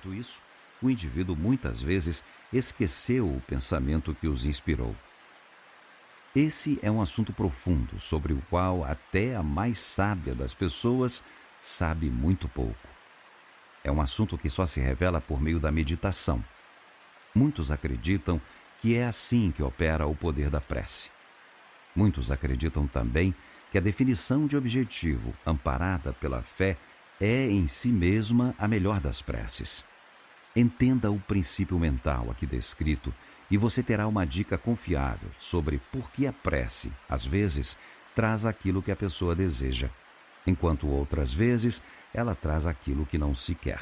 Feito isso, o indivíduo muitas vezes esqueceu o pensamento que os inspirou. Esse é um assunto profundo sobre o qual até a mais sábia das pessoas sabe muito pouco. É um assunto que só se revela por meio da meditação. Muitos acreditam que é assim que opera o poder da prece. Muitos acreditam também que a definição de objetivo, amparada pela fé, é em si mesma a melhor das preces. Entenda o princípio mental aqui descrito e você terá uma dica confiável sobre por que a prece, às vezes, traz aquilo que a pessoa deseja, enquanto outras vezes ela traz aquilo que não se quer.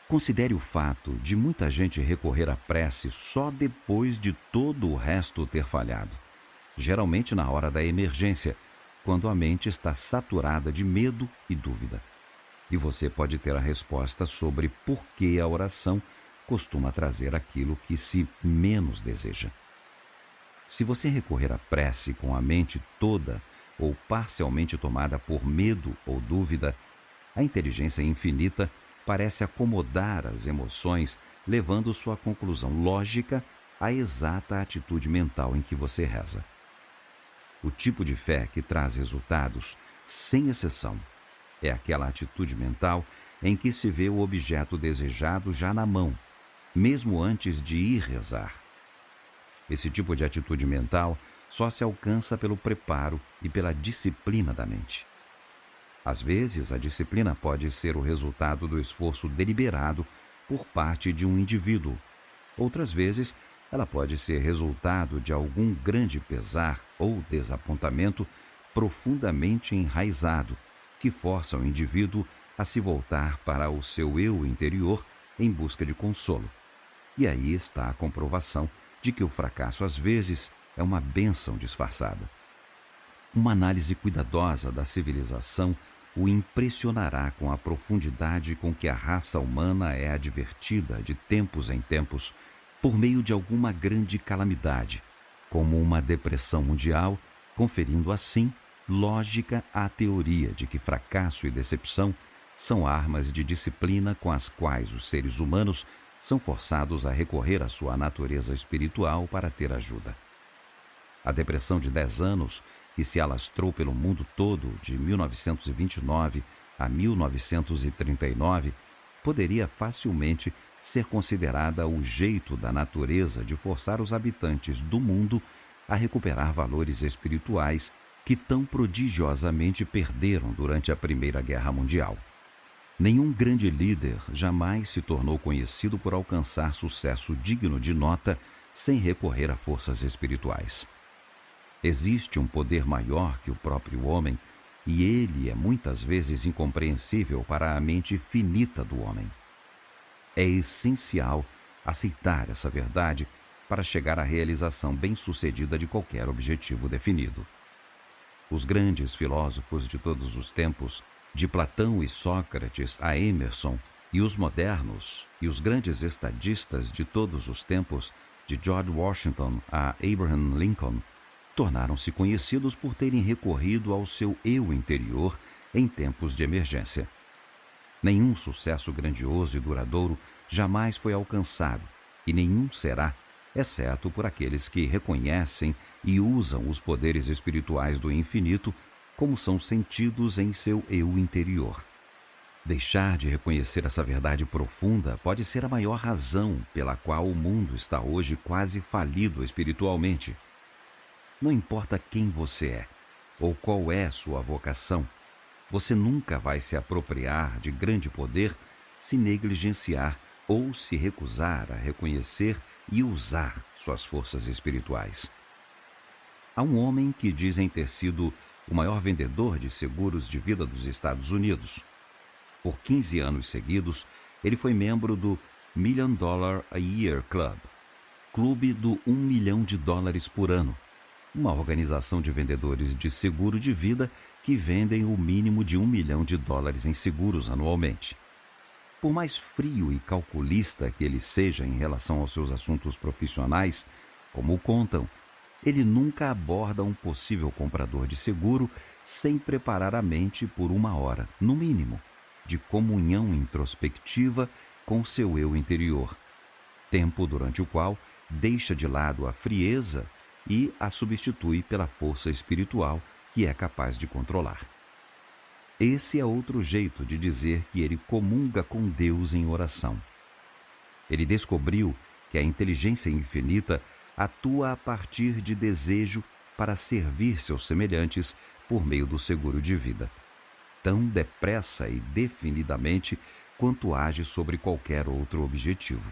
Considere o fato de muita gente recorrer à prece só depois de todo o resto ter falhado, geralmente na hora da emergência, quando a mente está saturada de medo e dúvida. E você pode ter a resposta sobre por que a oração costuma trazer aquilo que se menos deseja. Se você recorrer à prece com a mente toda ou parcialmente tomada por medo ou dúvida, a inteligência infinita parece acomodar as emoções, levando sua conclusão lógica à exata atitude mental em que você reza. O tipo de fé que traz resultados, sem exceção, é aquela atitude mental em que se vê o objeto desejado já na mão, mesmo antes de ir rezar. Esse tipo de atitude mental só se alcança pelo preparo e pela disciplina da mente. Às vezes, a disciplina pode ser o resultado do esforço deliberado por parte de um indivíduo. Outras vezes, ela pode ser resultado de algum grande pesar ou desapontamento profundamente enraizado, que força o indivíduo a se voltar para o seu eu interior em busca de consolo. E aí está a comprovação de que o fracasso às vezes é uma bênção disfarçada. Uma análise cuidadosa da civilização o impressionará com a profundidade com que a raça humana é advertida de tempos em tempos por meio de alguma grande calamidade, como uma depressão mundial, conferindo assim lógica à teoria de que fracasso e decepção são armas de disciplina com as quais os seres humanos são forçados a recorrer à sua natureza espiritual para ter ajuda. A depressão de 10 anos, que se alastrou pelo mundo todo de 1929 a 1939, poderia facilmente ser considerada o jeito da natureza de forçar os habitantes do mundo a recuperar valores espirituais que tão prodigiosamente perderam durante a Primeira Guerra Mundial. Nenhum grande líder jamais se tornou conhecido por alcançar sucesso digno de nota sem recorrer a forças espirituais. Existe um poder maior que o próprio homem, e ele é muitas vezes incompreensível para a mente finita do homem. É essencial aceitar essa verdade para chegar à realização bem-sucedida de qualquer objetivo definido. Os grandes filósofos de todos os tempos, de Platão e Sócrates a Emerson, e os modernos e os grandes estadistas de todos os tempos, de George Washington a Abraham Lincoln, tornaram-se conhecidos por terem recorrido ao seu eu interior em tempos de emergência. Nenhum sucesso grandioso e duradouro jamais foi alcançado, e nenhum será, exceto por aqueles que reconhecem e usam os poderes espirituais do infinito como são sentidos em seu eu interior. Deixar de reconhecer essa verdade profunda pode ser a maior razão pela qual o mundo está hoje quase falido espiritualmente. Não importa quem você é, ou qual é sua vocação, você nunca vai se apropriar de grande poder se negligenciar ou se recusar a reconhecer e usar suas forças espirituais. Há um homem que dizem ter sido o maior vendedor de seguros de vida dos Estados Unidos. Por 15 anos seguidos, ele foi membro do $1 Million a Year Club, clube do $1 milhão por ano, uma organização de vendedores de seguro de vida que vendem o mínimo de $1 milhão em seguros anualmente. Por mais frio e calculista que ele seja em relação aos seus assuntos profissionais, como contam, ele nunca aborda um possível comprador de seguro sem preparar a mente por 1 hora, no mínimo, de comunhão introspectiva com seu eu interior, tempo durante o qual deixa de lado a frieza e a substitui pela força espiritual que é capaz de controlar. Esse é outro jeito de dizer que ele comunga com Deus em oração. Ele descobriu que a inteligência infinita atua a partir de desejo para servir seus semelhantes por meio do seguro de vida, tão depressa e definidamente quanto age sobre qualquer outro objetivo.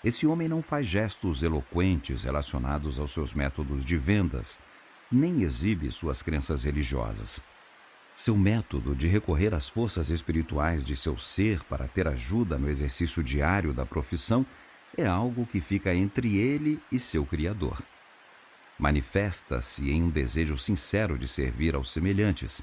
Esse homem não faz gestos eloquentes relacionados aos seus métodos de vendas, nem exibe suas crenças religiosas. Seu método de recorrer às forças espirituais de seu ser para ter ajuda no exercício diário da profissão é algo que fica entre ele e seu Criador. Manifesta-se em um desejo sincero de servir aos semelhantes.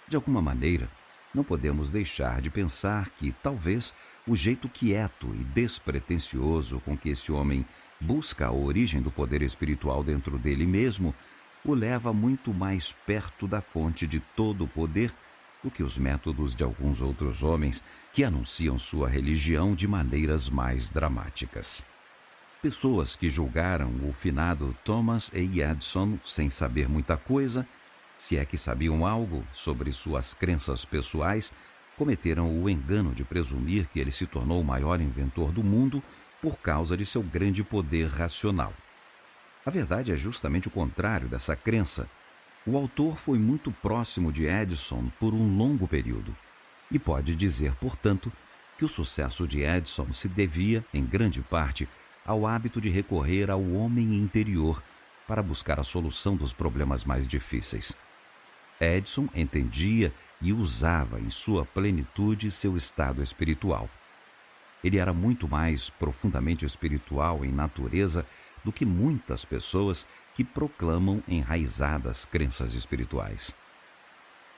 De alguma maneira, não podemos deixar de pensar que, talvez, o jeito quieto e despretensioso com que esse homem busca a origem do poder espiritual dentro dele mesmo o leva muito mais perto da fonte de todo o poder do que os métodos de alguns outros homens que anunciam sua religião de maneiras mais dramáticas. Pessoas que julgaram o finado Thomas A. Edison sem saber muita coisa, se é que sabiam algo sobre suas crenças pessoais, cometeram o engano de presumir que ele se tornou o maior inventor do mundo por causa de seu grande poder racional. A verdade é justamente o contrário dessa crença. O autor foi muito próximo de Edison por um longo período e pode dizer, portanto, que o sucesso de Edison se devia, em grande parte, ao hábito de recorrer ao homem interior para buscar a solução dos problemas mais difíceis. Edison entendia e usava em sua plenitude seu estado espiritual. Ele era muito mais profundamente espiritual em natureza do que muitas pessoas que proclamam enraizadas crenças espirituais.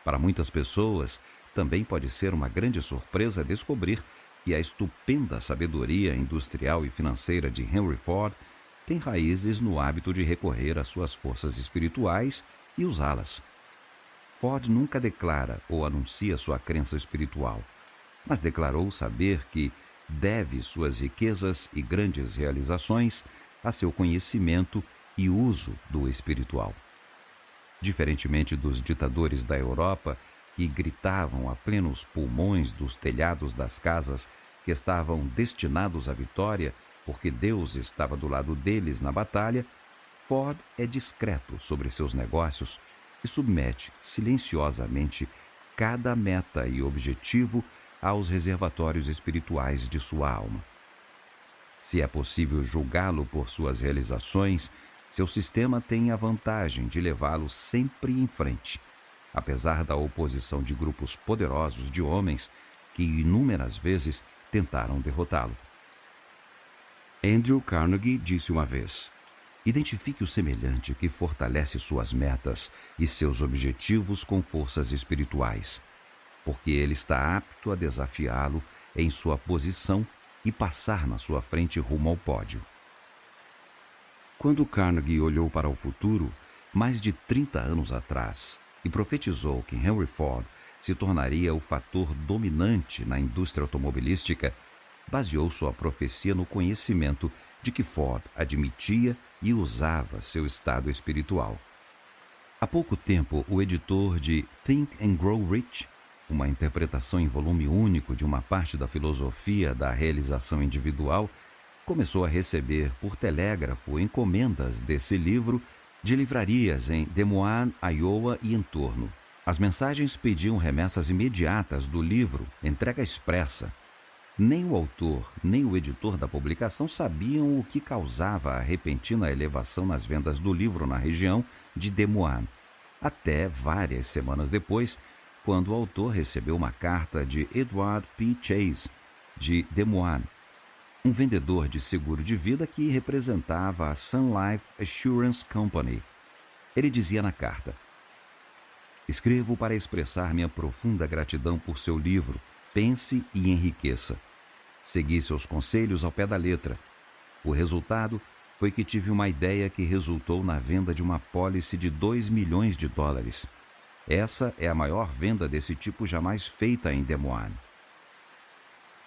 Para muitas pessoas, também pode ser uma grande surpresa descobrir que a estupenda sabedoria industrial e financeira de Henry Ford tem raízes no hábito de recorrer às suas forças espirituais e usá-las. Ford nunca declara ou anuncia sua crença espiritual, mas declarou saber que deve suas riquezas e grandes realizações a seu conhecimento e uso do espiritual. Diferentemente dos ditadores da Europa, que gritavam a plenos pulmões dos telhados das casas que estavam destinados à vitória porque Deus estava do lado deles na batalha, Ford é discreto sobre seus negócios e submete silenciosamente cada meta e objetivo aos reservatórios espirituais de sua alma. Se é possível julgá-lo por suas realizações, seu sistema tem a vantagem de levá-lo sempre em frente, apesar da oposição de grupos poderosos de homens que inúmeras vezes tentaram derrotá-lo. Andrew Carnegie disse uma vez: identifique o semelhante que fortalece suas metas e seus objetivos com forças espirituais, porque ele está apto a desafiá-lo em sua posição e passar na sua frente rumo ao pódio. Quando Carnegie olhou para o futuro, mais de 30 anos atrás, e profetizou que Henry Ford se tornaria o fator dominante na indústria automobilística, baseou sua profecia no conhecimento de que Ford admitia e usava seu estado espiritual. Há pouco tempo, o editor de Think and Grow Rich, uma interpretação em volume único de uma parte da filosofia da realização individual, começou a receber por telégrafo encomendas desse livro de livrarias em Des Moines, Iowa e entorno. As mensagens pediam remessas imediatas do livro, entrega expressa. Nem o autor, nem o editor da publicação sabiam o que causava a repentina elevação nas vendas do livro na região de Des Moines, até várias semanas depois, quando o autor recebeu uma carta de Edward P. Chase, de Des Moines, um vendedor de seguro de vida que representava a Sun Life Assurance Company. Ele dizia na carta: escrevo para expressar minha profunda gratidão por seu livro, pense e enriqueça. Segui seus conselhos ao pé da letra. O resultado foi que tive uma ideia que resultou na venda de uma pólice de $2 milhões. Essa é a maior venda desse tipo jamais feita em Des Moines.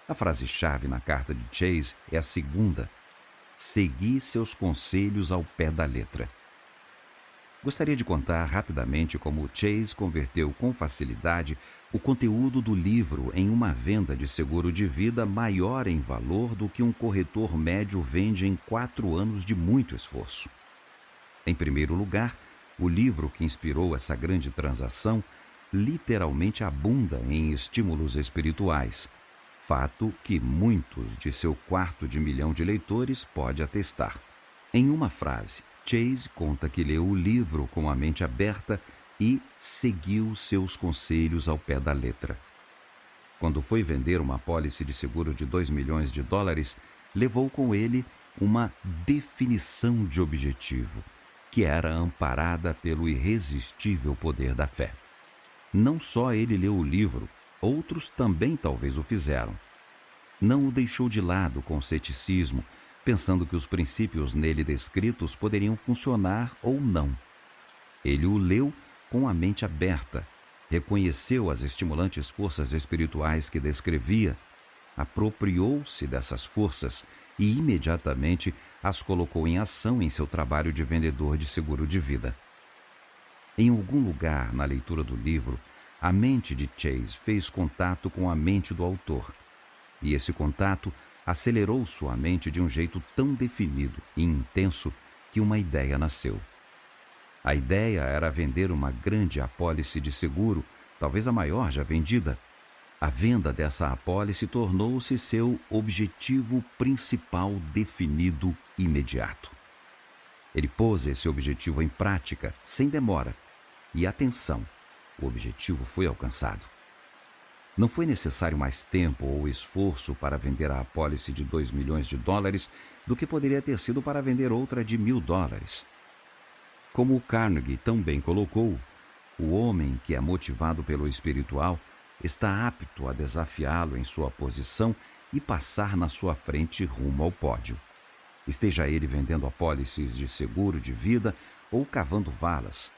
A frase-chave na carta de Chase é a segunda: segui seus conselhos ao pé da letra. Gostaria de contar rapidamente como Chase converteu com facilidade o conteúdo do livro em uma venda de seguro de vida maior em valor do que um corretor médio vende em 4 anos de muito esforço. Em primeiro lugar, o livro que inspirou essa grande transação literalmente abunda em estímulos espirituais, fato que muitos de seu 250 mil de leitores pode atestar. Em uma frase, Chase conta que leu o livro com a mente aberta e seguiu seus conselhos ao pé da letra. Quando foi vender uma apólice de seguro de $2 milhões, levou com ele uma definição de objetivo, que era amparada pelo irresistível poder da fé. Não só ele leu o livro, outros também talvez o fizeram. Não o deixou de lado com ceticismo, pensando que os princípios nele descritos poderiam funcionar ou não. Ele o leu com a mente aberta, reconheceu as estimulantes forças espirituais que descrevia, apropriou-se dessas forças e imediatamente as colocou em ação em seu trabalho de vendedor de seguro de vida. Em algum lugar na leitura do livro, a mente de Chase fez contato com a mente do autor, e esse contato acelerou sua mente de um jeito tão definido e intenso que uma ideia nasceu. A ideia era vender uma grande apólice de seguro, talvez a maior já vendida. A venda dessa apólice tornou-se seu objetivo principal definido imediato. Ele pôs esse objetivo em prática, sem demora. E atenção, o objetivo foi alcançado. Não foi necessário mais tempo ou esforço para vender a apólice de $2 milhões do que poderia ter sido para vender outra de $1.000. Como o Carnegie tão bem colocou, o homem que é motivado pelo espiritual está apto a desafiá-lo em sua posição e passar na sua frente rumo ao pódio. Esteja ele vendendo apólices de seguro de vida ou cavando valas.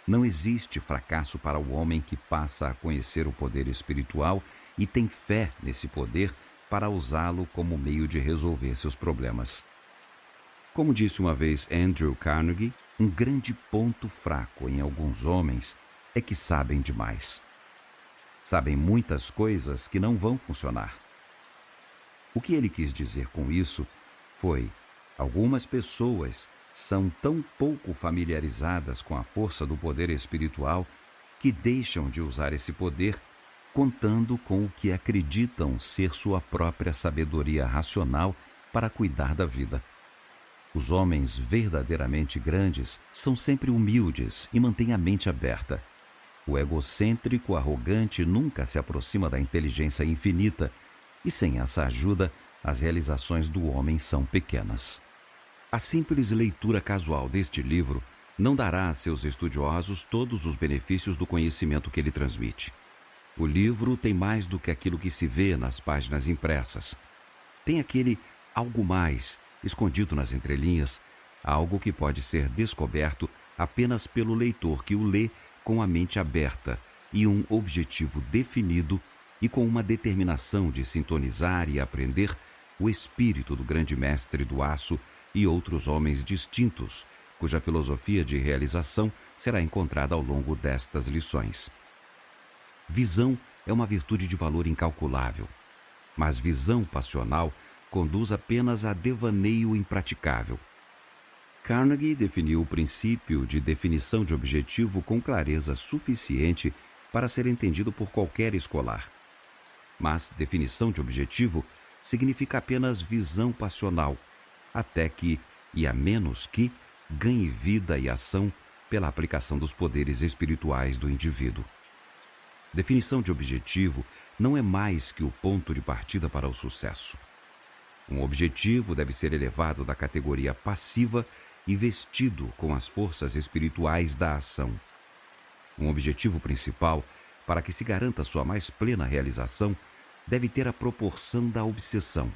Não existe fracasso para o homem que passa a conhecer o poder espiritual e tem fé nesse poder para usá-lo como meio de resolver seus problemas. Como disse uma vez Andrew Carnegie, um grande ponto fraco em alguns homens é que sabem demais. Sabem muitas coisas que não vão funcionar. O que ele quis dizer com isso foi: algumas pessoas são tão pouco familiarizadas com a força do poder espiritual que deixam de usar esse poder contando com o que acreditam ser sua própria sabedoria racional para cuidar da vida. Os homens verdadeiramente grandes são sempre humildes e mantêm a mente aberta. O egocêntrico arrogante nunca se aproxima da inteligência infinita, e sem essa ajuda, as realizações do homem são pequenas. A simples leitura casual deste livro não dará a seus estudiosos todos os benefícios do conhecimento que ele transmite. O livro tem mais do que aquilo que se vê nas páginas impressas. Tem aquele algo mais, escondido nas entrelinhas, algo que pode ser descoberto apenas pelo leitor que o lê com a mente aberta e um objetivo definido e com uma determinação de sintonizar e aprender o espírito do grande mestre do aço e outros homens distintos, cuja filosofia de realização será encontrada ao longo destas lições. Visão é uma virtude de valor incalculável, mas visão passional conduz apenas a devaneio impraticável. Carnegie definiu o princípio de definição de objetivo com clareza suficiente para ser entendido por qualquer escolar. Mas definição de objetivo significa apenas visão passional, até que, e a menos que, ganhe vida e ação pela aplicação dos poderes espirituais do indivíduo. Definição de objetivo não é mais que o ponto de partida para o sucesso. Um objetivo deve ser elevado da categoria passiva e vestido com as forças espirituais da ação. Um objetivo principal, para que se garanta sua mais plena realização, deve ter a proporção da obsessão.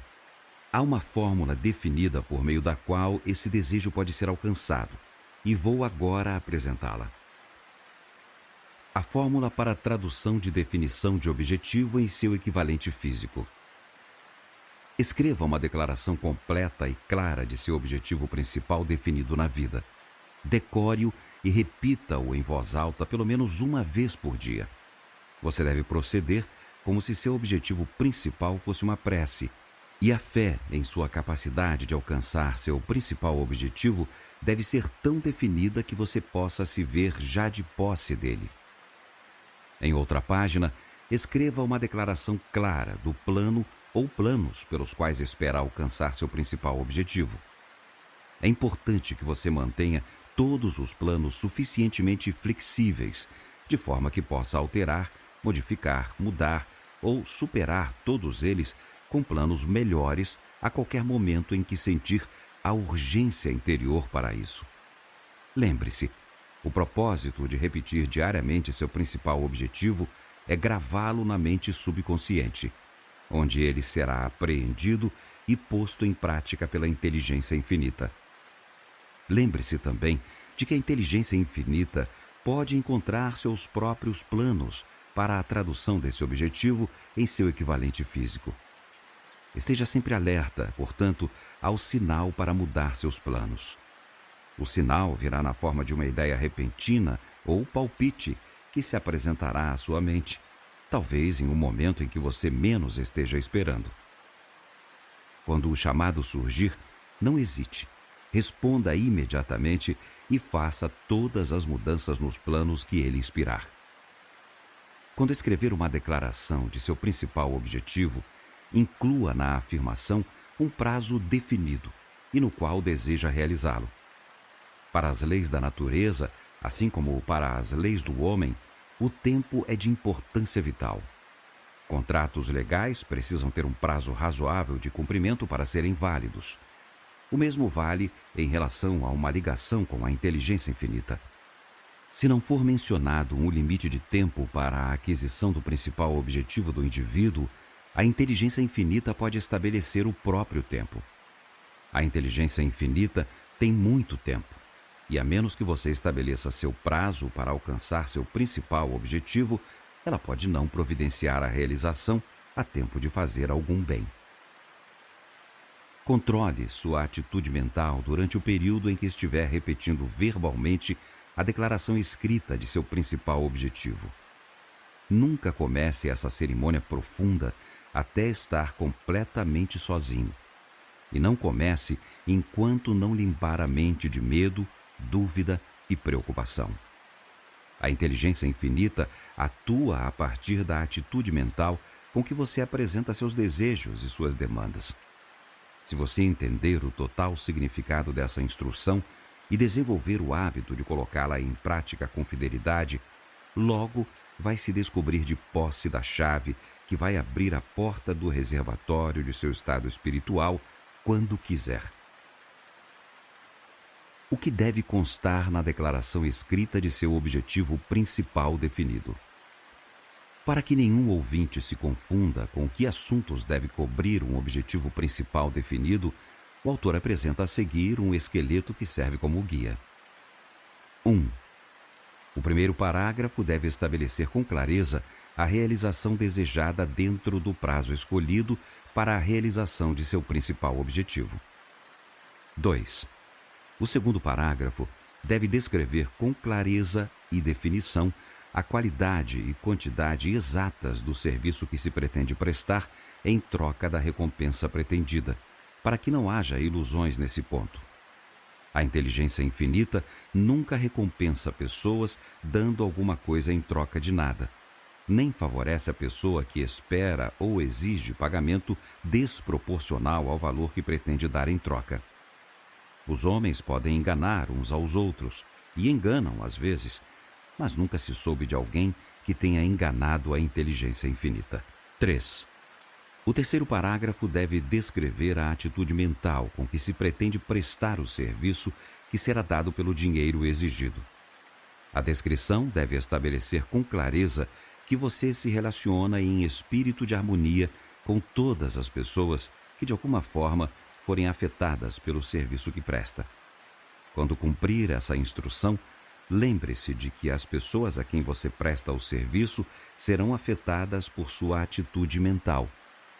Há uma fórmula definida por meio da qual esse desejo pode ser alcançado, e vou agora apresentá-la. A fórmula para a tradução de definição de objetivo em seu equivalente físico. Escreva uma declaração completa e clara de seu objetivo principal definido na vida. Decore-o e repita-o em voz alta pelo menos uma vez por dia. Você deve proceder como se seu objetivo principal fosse uma prece, e a fé em sua capacidade de alcançar seu principal objetivo deve ser tão definida que você possa se ver já de posse dele. Em outra página, escreva uma declaração clara do plano ou planos pelos quais espera alcançar seu principal objetivo. É importante que você mantenha todos os planos suficientemente flexíveis, de forma que possa alterar, modificar, mudar ou superar todos eles com planos melhores a qualquer momento em que sentir a urgência interior para isso. Lembre-se, o propósito de repetir diariamente seu principal objetivo é gravá-lo na mente subconsciente, onde ele será apreendido e posto em prática pela inteligência infinita. Lembre-se também de que a inteligência infinita pode encontrar seus próprios planos para a tradução desse objetivo em seu equivalente físico. Esteja sempre alerta, portanto, ao sinal para mudar seus planos. O sinal virá na forma de uma ideia repentina ou palpite que se apresentará à sua mente, talvez em um momento em que você menos esteja esperando. Quando o chamado surgir, não hesite. Responda imediatamente e faça todas as mudanças nos planos que ele inspirar. Quando escrever uma declaração de seu principal objetivo, inclua na afirmação um prazo definido e no qual deseja realizá-lo. Para as leis da natureza, assim como para as leis do homem, o tempo é de importância vital. Contratos legais precisam ter um prazo razoável de cumprimento para serem válidos. O mesmo vale em relação a uma ligação com a inteligência infinita. Se não for mencionado um limite de tempo para a aquisição do principal objetivo do indivíduo, a inteligência infinita pode estabelecer o próprio tempo. A inteligência infinita tem muito tempo, e a menos que você estabeleça seu prazo para alcançar seu principal objetivo, ela pode não providenciar a realização a tempo de fazer algum bem. Controle sua atitude mental durante o período em que estiver repetindo verbalmente a declaração escrita de seu principal objetivo. Nunca comece essa cerimônia profunda até estar completamente sozinho. E não comece enquanto não limpar a mente de medo, dúvida e preocupação. A inteligência infinita atua a partir da atitude mental com que você apresenta seus desejos e suas demandas. Se você entender o total significado dessa instrução e desenvolver o hábito de colocá-la em prática com fidelidade, logo vai se descobrir de posse da chave que vai abrir a porta do reservatório de seu estado espiritual quando quiser. O que deve constar na declaração escrita de seu objetivo principal definido? Para que nenhum ouvinte se confunda com que assuntos deve cobrir um objetivo principal definido, o autor apresenta a seguir um esqueleto que serve como guia. 1. O primeiro parágrafo deve estabelecer com clareza a realização desejada dentro do prazo escolhido para a realização de seu principal objetivo. 2. O segundo parágrafo deve descrever com clareza e definição a qualidade e quantidade exatas do serviço que se pretende prestar em troca da recompensa pretendida, para que não haja ilusões nesse ponto. A inteligência infinita nunca recompensa pessoas dando alguma coisa em troca de nada, nem favorece a pessoa que espera ou exige pagamento desproporcional ao valor que pretende dar em troca. Os homens podem enganar uns aos outros, e enganam às vezes, mas nunca se soube de alguém que tenha enganado a inteligência infinita. 3. O terceiro parágrafo deve descrever a atitude mental com que se pretende prestar o serviço que será dado pelo dinheiro exigido. A descrição deve estabelecer com clareza que você se relaciona em espírito de harmonia com todas as pessoas que de alguma forma forem afetadas pelo serviço que presta. Quando cumprir essa instrução, lembre-se de que as pessoas a quem você presta o serviço serão afetadas por sua atitude mental,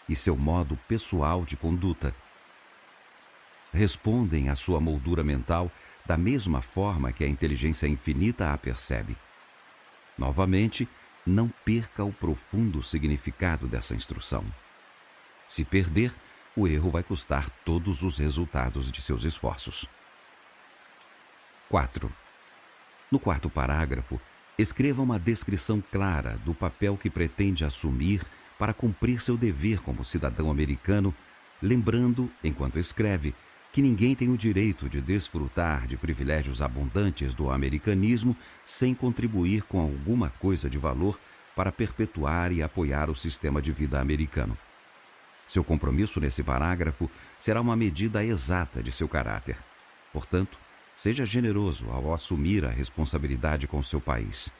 e seu modo pessoal de conduta. Respondem à sua moldura mental da mesma forma que a inteligência infinita a percebe. Novamente, não perca o profundo significado dessa instrução. Se perder, o erro vai custar todos os resultados de seus esforços. 4. No quarto parágrafo, escreva uma descrição clara do papel que pretende assumir para cumprir seu dever como cidadão americano, lembrando, enquanto escreve, que ninguém tem o direito de desfrutar de privilégios abundantes do americanismo sem contribuir com alguma coisa de valor para perpetuar e apoiar o sistema de vida americano. Seu compromisso nesse parágrafo será uma medida exata de seu caráter. Portanto, seja generoso ao assumir a responsabilidade com seu país.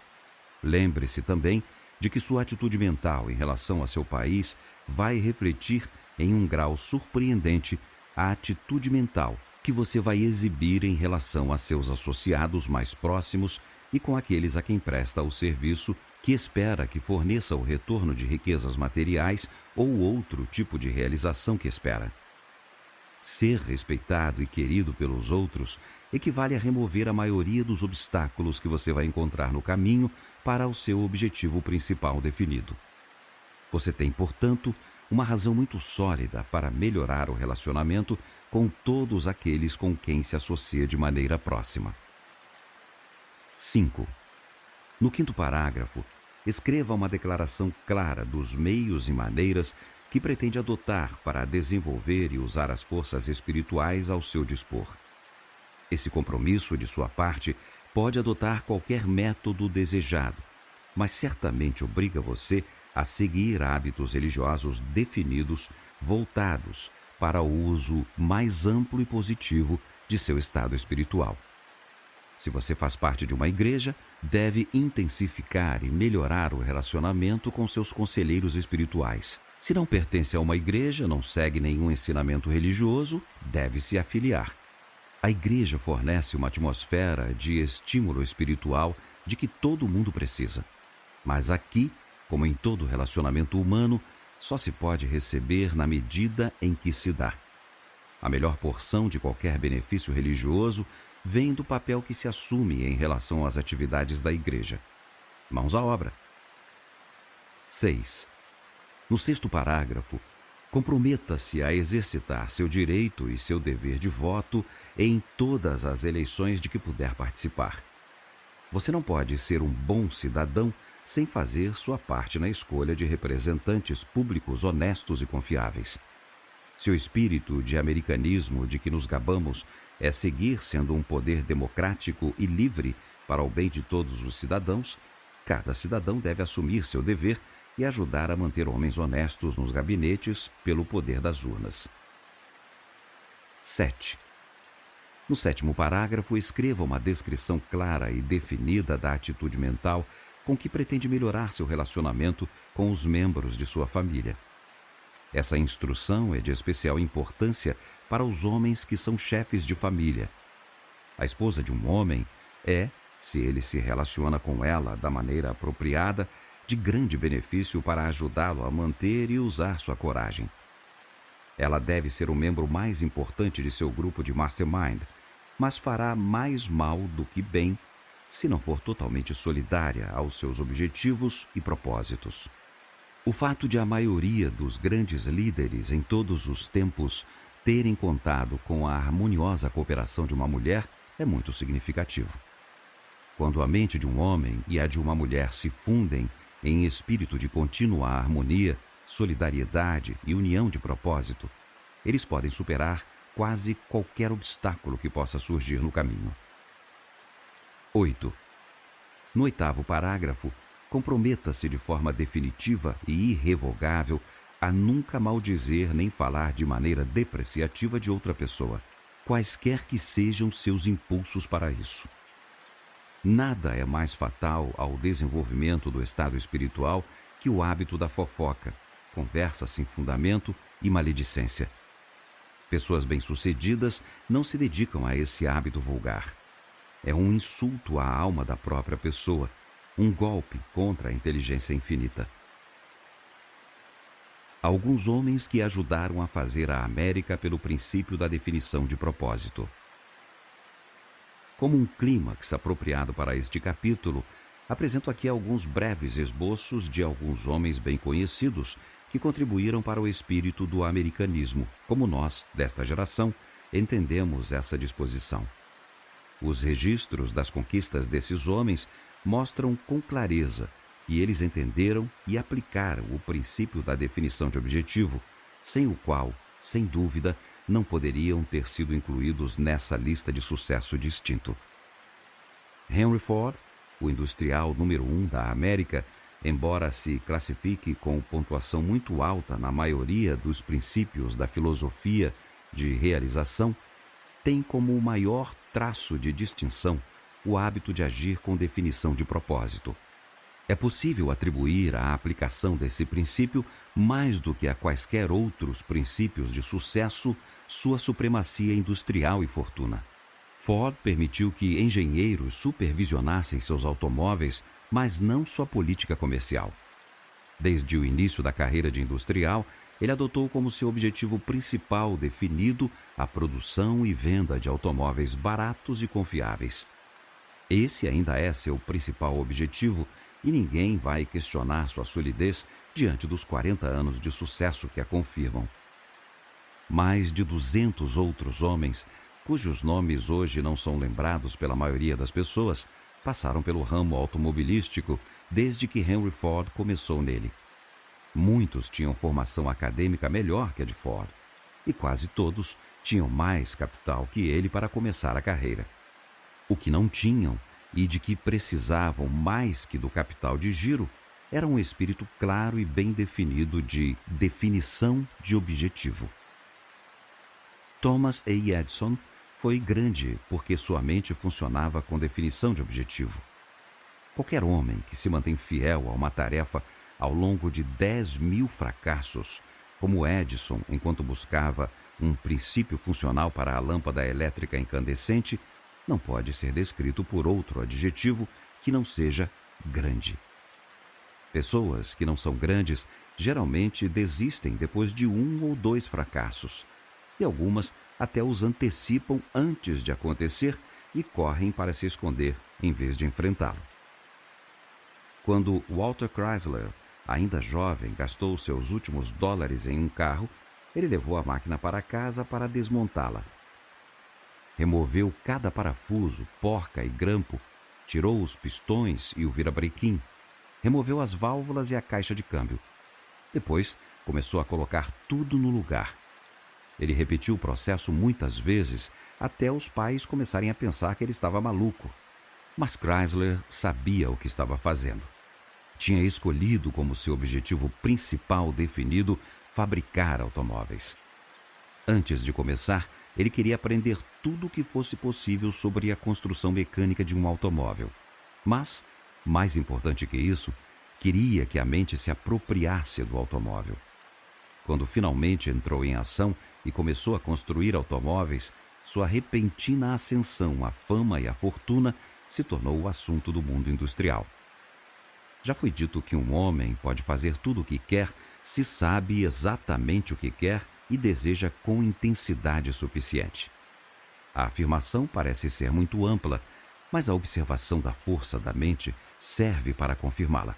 Lembre-se também de que sua atitude mental em relação a seu país vai refletir em um grau surpreendente a atitude mental que você vai exibir em relação a seus associados mais próximos e com aqueles a quem presta o serviço que espera que forneça o retorno de riquezas materiais ou outro tipo de realização que espera. Ser respeitado e querido pelos outros equivale a remover a maioria dos obstáculos que você vai encontrar no caminho para o seu objetivo principal definido. Você tem, portanto, uma razão muito sólida para melhorar o relacionamento com todos aqueles com quem se associa de maneira próxima. 5. No quinto parágrafo, escreva uma declaração clara dos meios e maneiras que pretende adotar para desenvolver e usar as forças espirituais ao seu dispor. Esse compromisso de sua parte pode adotar qualquer método desejado, mas certamente obriga você a seguir hábitos religiosos definidos, voltados para o uso mais amplo e positivo de seu estado espiritual. Se você faz parte de uma igreja, deve intensificar e melhorar o relacionamento com seus conselheiros espirituais. Se não pertence a uma igreja, não segue nenhum ensinamento religioso, deve se afiliar. A igreja fornece uma atmosfera de estímulo espiritual de que todo mundo precisa. Mas aqui, como em todo relacionamento humano, só se pode receber na medida em que se dá. A melhor porção de qualquer benefício religioso vem do papel que se assume em relação às atividades da igreja. Mãos à obra. 6. No sexto parágrafo, comprometa-se a exercitar seu direito e seu dever de voto em todas as eleições de que puder participar. Você não pode ser um bom cidadão sem fazer sua parte na escolha de representantes públicos honestos e confiáveis. Se o espírito de americanismo de que nos gabamos é seguir sendo um poder democrático e livre para o bem de todos os cidadãos, cada cidadão deve assumir seu dever e ajudar a manter homens honestos nos gabinetes pelo poder das urnas. 7. No sétimo parágrafo, escreva uma descrição clara e definida da atitude mental com que pretende melhorar seu relacionamento com os membros de sua família. Essa instrução é de especial importância para os homens que são chefes de família. A esposa de um homem é, se ele se relaciona com ela da maneira apropriada, de grande benefício para ajudá-lo a manter e usar sua coragem. Ela deve ser o membro mais importante de seu grupo de mastermind, mas fará mais mal do que bem se não for totalmente solidária aos seus objetivos e propósitos. O fato de a maioria dos grandes líderes em todos os tempos terem contado com a harmoniosa cooperação de uma mulher é muito significativo. Quando a mente de um homem e a de uma mulher se fundem em espírito de contínua harmonia, solidariedade e união de propósito, eles podem superar quase qualquer obstáculo que possa surgir no caminho. 8. No oitavo parágrafo, comprometa-se de forma definitiva e irrevogável a nunca maldizer nem falar de maneira depreciativa de outra pessoa, quaisquer que sejam seus impulsos para isso. Nada é mais fatal ao desenvolvimento do estado espiritual que o hábito da fofoca, conversa sem fundamento e maledicência. Pessoas bem-sucedidas não se dedicam a esse hábito vulgar. É um insulto à alma da própria pessoa, um golpe contra a inteligência infinita. Alguns homens que ajudaram a fazer a América pelo princípio da definição de propósito. Como um clímax apropriado para este capítulo, apresento aqui alguns breves esboços de alguns homens bem conhecidos que contribuíram para o espírito do americanismo, como nós, desta geração, entendemos essa disposição. Os registros das conquistas desses homens mostram com clareza que eles entenderam e aplicaram o princípio da definição de objetivo, sem o qual, sem dúvida, não poderiam ter sido incluídos nessa lista de sucesso distinto. Henry Ford, o industrial número 1 da América, embora se classifique com pontuação muito alta na maioria dos princípios da filosofia de realização, tem como o maior traço de distinção o hábito de agir com definição de propósito. É possível atribuir à aplicação desse princípio, mais do que a quaisquer outros princípios de sucesso, sua supremacia industrial e fortuna. Ford permitiu que engenheiros supervisionassem seus automóveis, mas não sua política comercial. Desde o início da carreira de industrial, ele adotou como seu objetivo principal definido a produção e venda de automóveis baratos e confiáveis. Esse ainda é seu principal objetivo, e ninguém vai questionar sua solidez diante dos 40 anos de sucesso que a confirmam. Mais de 200 outros homens, cujos nomes hoje não são lembrados pela maioria das pessoas, passaram pelo ramo automobilístico desde que Henry Ford começou nele. Muitos tinham formação acadêmica melhor que a de Ford, e quase todos tinham mais capital que ele para começar a carreira. O que não tinham, e de que precisavam mais que do capital de giro, era um espírito claro e bem definido de definição de objetivo. Thomas A. Edison foi grande porque sua mente funcionava com definição de objetivo. Qualquer homem que se mantém fiel a uma tarefa ao longo de 10.000 fracassos, como Edison enquanto buscava um princípio funcional para a lâmpada elétrica incandescente, não pode ser descrito por outro adjetivo que não seja grande. Pessoas que não são grandes geralmente desistem depois de 1 ou 2 fracassos, e algumas até os antecipam antes de acontecer e correm para se esconder em vez de enfrentá-lo. Quando Walter Chrysler, ainda jovem, gastou seus últimos dólares em um carro, ele levou a máquina para casa para desmontá-la. Removeu cada parafuso, porca e grampo, tirou os pistões e o virabrequim, removeu as válvulas e a caixa de câmbio. Depois, começou a colocar tudo no lugar. Ele repetiu o processo muitas vezes, até os pais começarem a pensar que ele estava maluco. Mas Chrysler sabia o que estava fazendo. Tinha escolhido como seu objetivo principal definido fabricar automóveis. Antes de começar, ele queria aprender tudo o que fosse possível sobre a construção mecânica de um automóvel. Mas, mais importante que isso, queria que a mente se apropriasse do automóvel. Quando finalmente entrou em ação e começou a construir automóveis, sua repentina ascensão à fama e à fortuna se tornou o assunto do mundo industrial. Já foi dito que um homem pode fazer tudo o que quer se sabe exatamente o que quer e deseja com intensidade suficiente. A afirmação parece ser muito ampla, mas a observação da força da mente serve para confirmá-la.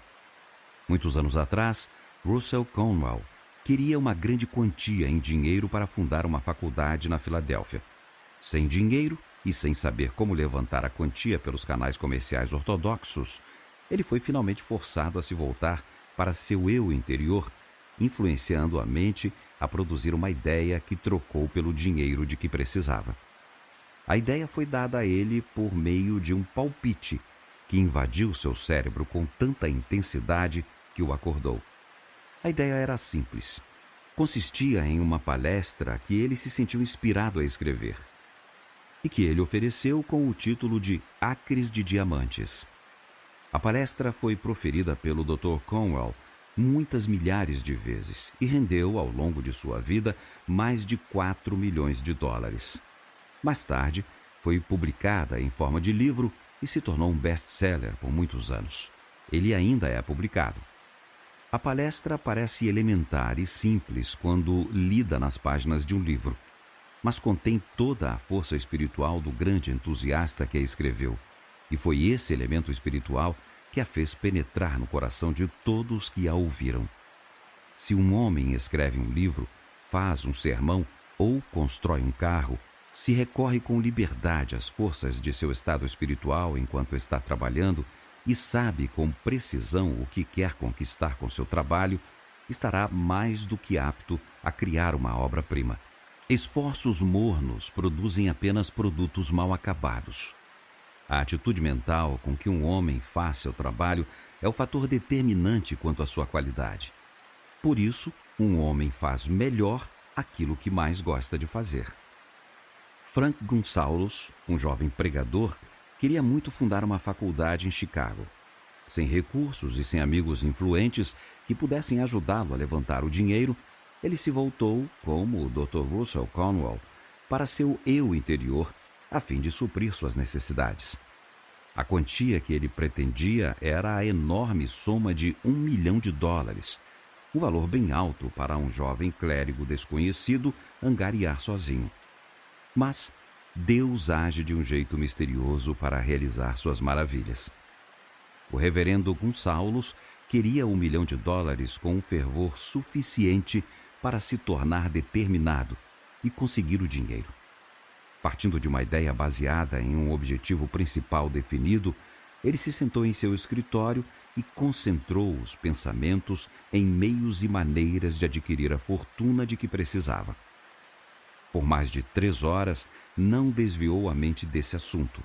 Muitos anos atrás, Russell Conwell queria uma grande quantia em dinheiro para fundar uma faculdade na Filadélfia. Sem dinheiro e sem saber como levantar a quantia pelos canais comerciais ortodoxos, ele foi finalmente forçado a se voltar para seu eu interior, influenciando a mente a produzir uma ideia que trocou pelo dinheiro de que precisava. A ideia foi dada a ele por meio de um palpite que invadiu seu cérebro com tanta intensidade que o acordou. A ideia era simples. Consistia em uma palestra que ele se sentiu inspirado a escrever e que ele ofereceu com o título de Acres de Diamantes. A palestra foi proferida pelo Dr. Conwell muitas milhares de vezes e rendeu, ao longo de sua vida, mais de 4 milhões de dólares. Mais tarde, foi publicada em forma de livro e se tornou um best-seller por muitos anos. Ele ainda é publicado. A palestra parece elementar e simples quando lida nas páginas de um livro, mas contém toda a força espiritual do grande entusiasta que a escreveu, e foi esse elemento espiritual que a fez penetrar no coração de todos que a ouviram. Se um homem escreve um livro, faz um sermão ou constrói um carro, se recorre com liberdade às forças de seu estado espiritual enquanto está trabalhando e sabe com precisão o que quer conquistar com seu trabalho, estará mais do que apto a criar uma obra-prima. Esforços mornos produzem apenas produtos mal acabados. A atitude mental com que um homem faz seu trabalho é o fator determinante quanto à sua qualidade. Por isso, um homem faz melhor aquilo que mais gosta de fazer. Frank Gunsaulus, um jovem pregador, queria muito fundar uma faculdade em Chicago. Sem recursos e sem amigos influentes que pudessem ajudá-lo a levantar o dinheiro, ele se voltou, como o Dr. Russell Conwell, para seu eu interior, a fim de suprir suas necessidades. A quantia que ele pretendia era a enorme soma de $1 milhão, um valor bem alto para um jovem clérigo desconhecido angariar sozinho. Mas Deus age de um jeito misterioso para realizar suas maravilhas. O reverendo Gunsaulus queria $1 milhão com um fervor suficiente para se tornar determinado e conseguir o dinheiro. Partindo de uma ideia baseada em um objetivo principal definido, ele se sentou em seu escritório e concentrou os pensamentos em meios e maneiras de adquirir a fortuna de que precisava. Por mais de 3 horas, não desviou a mente desse assunto.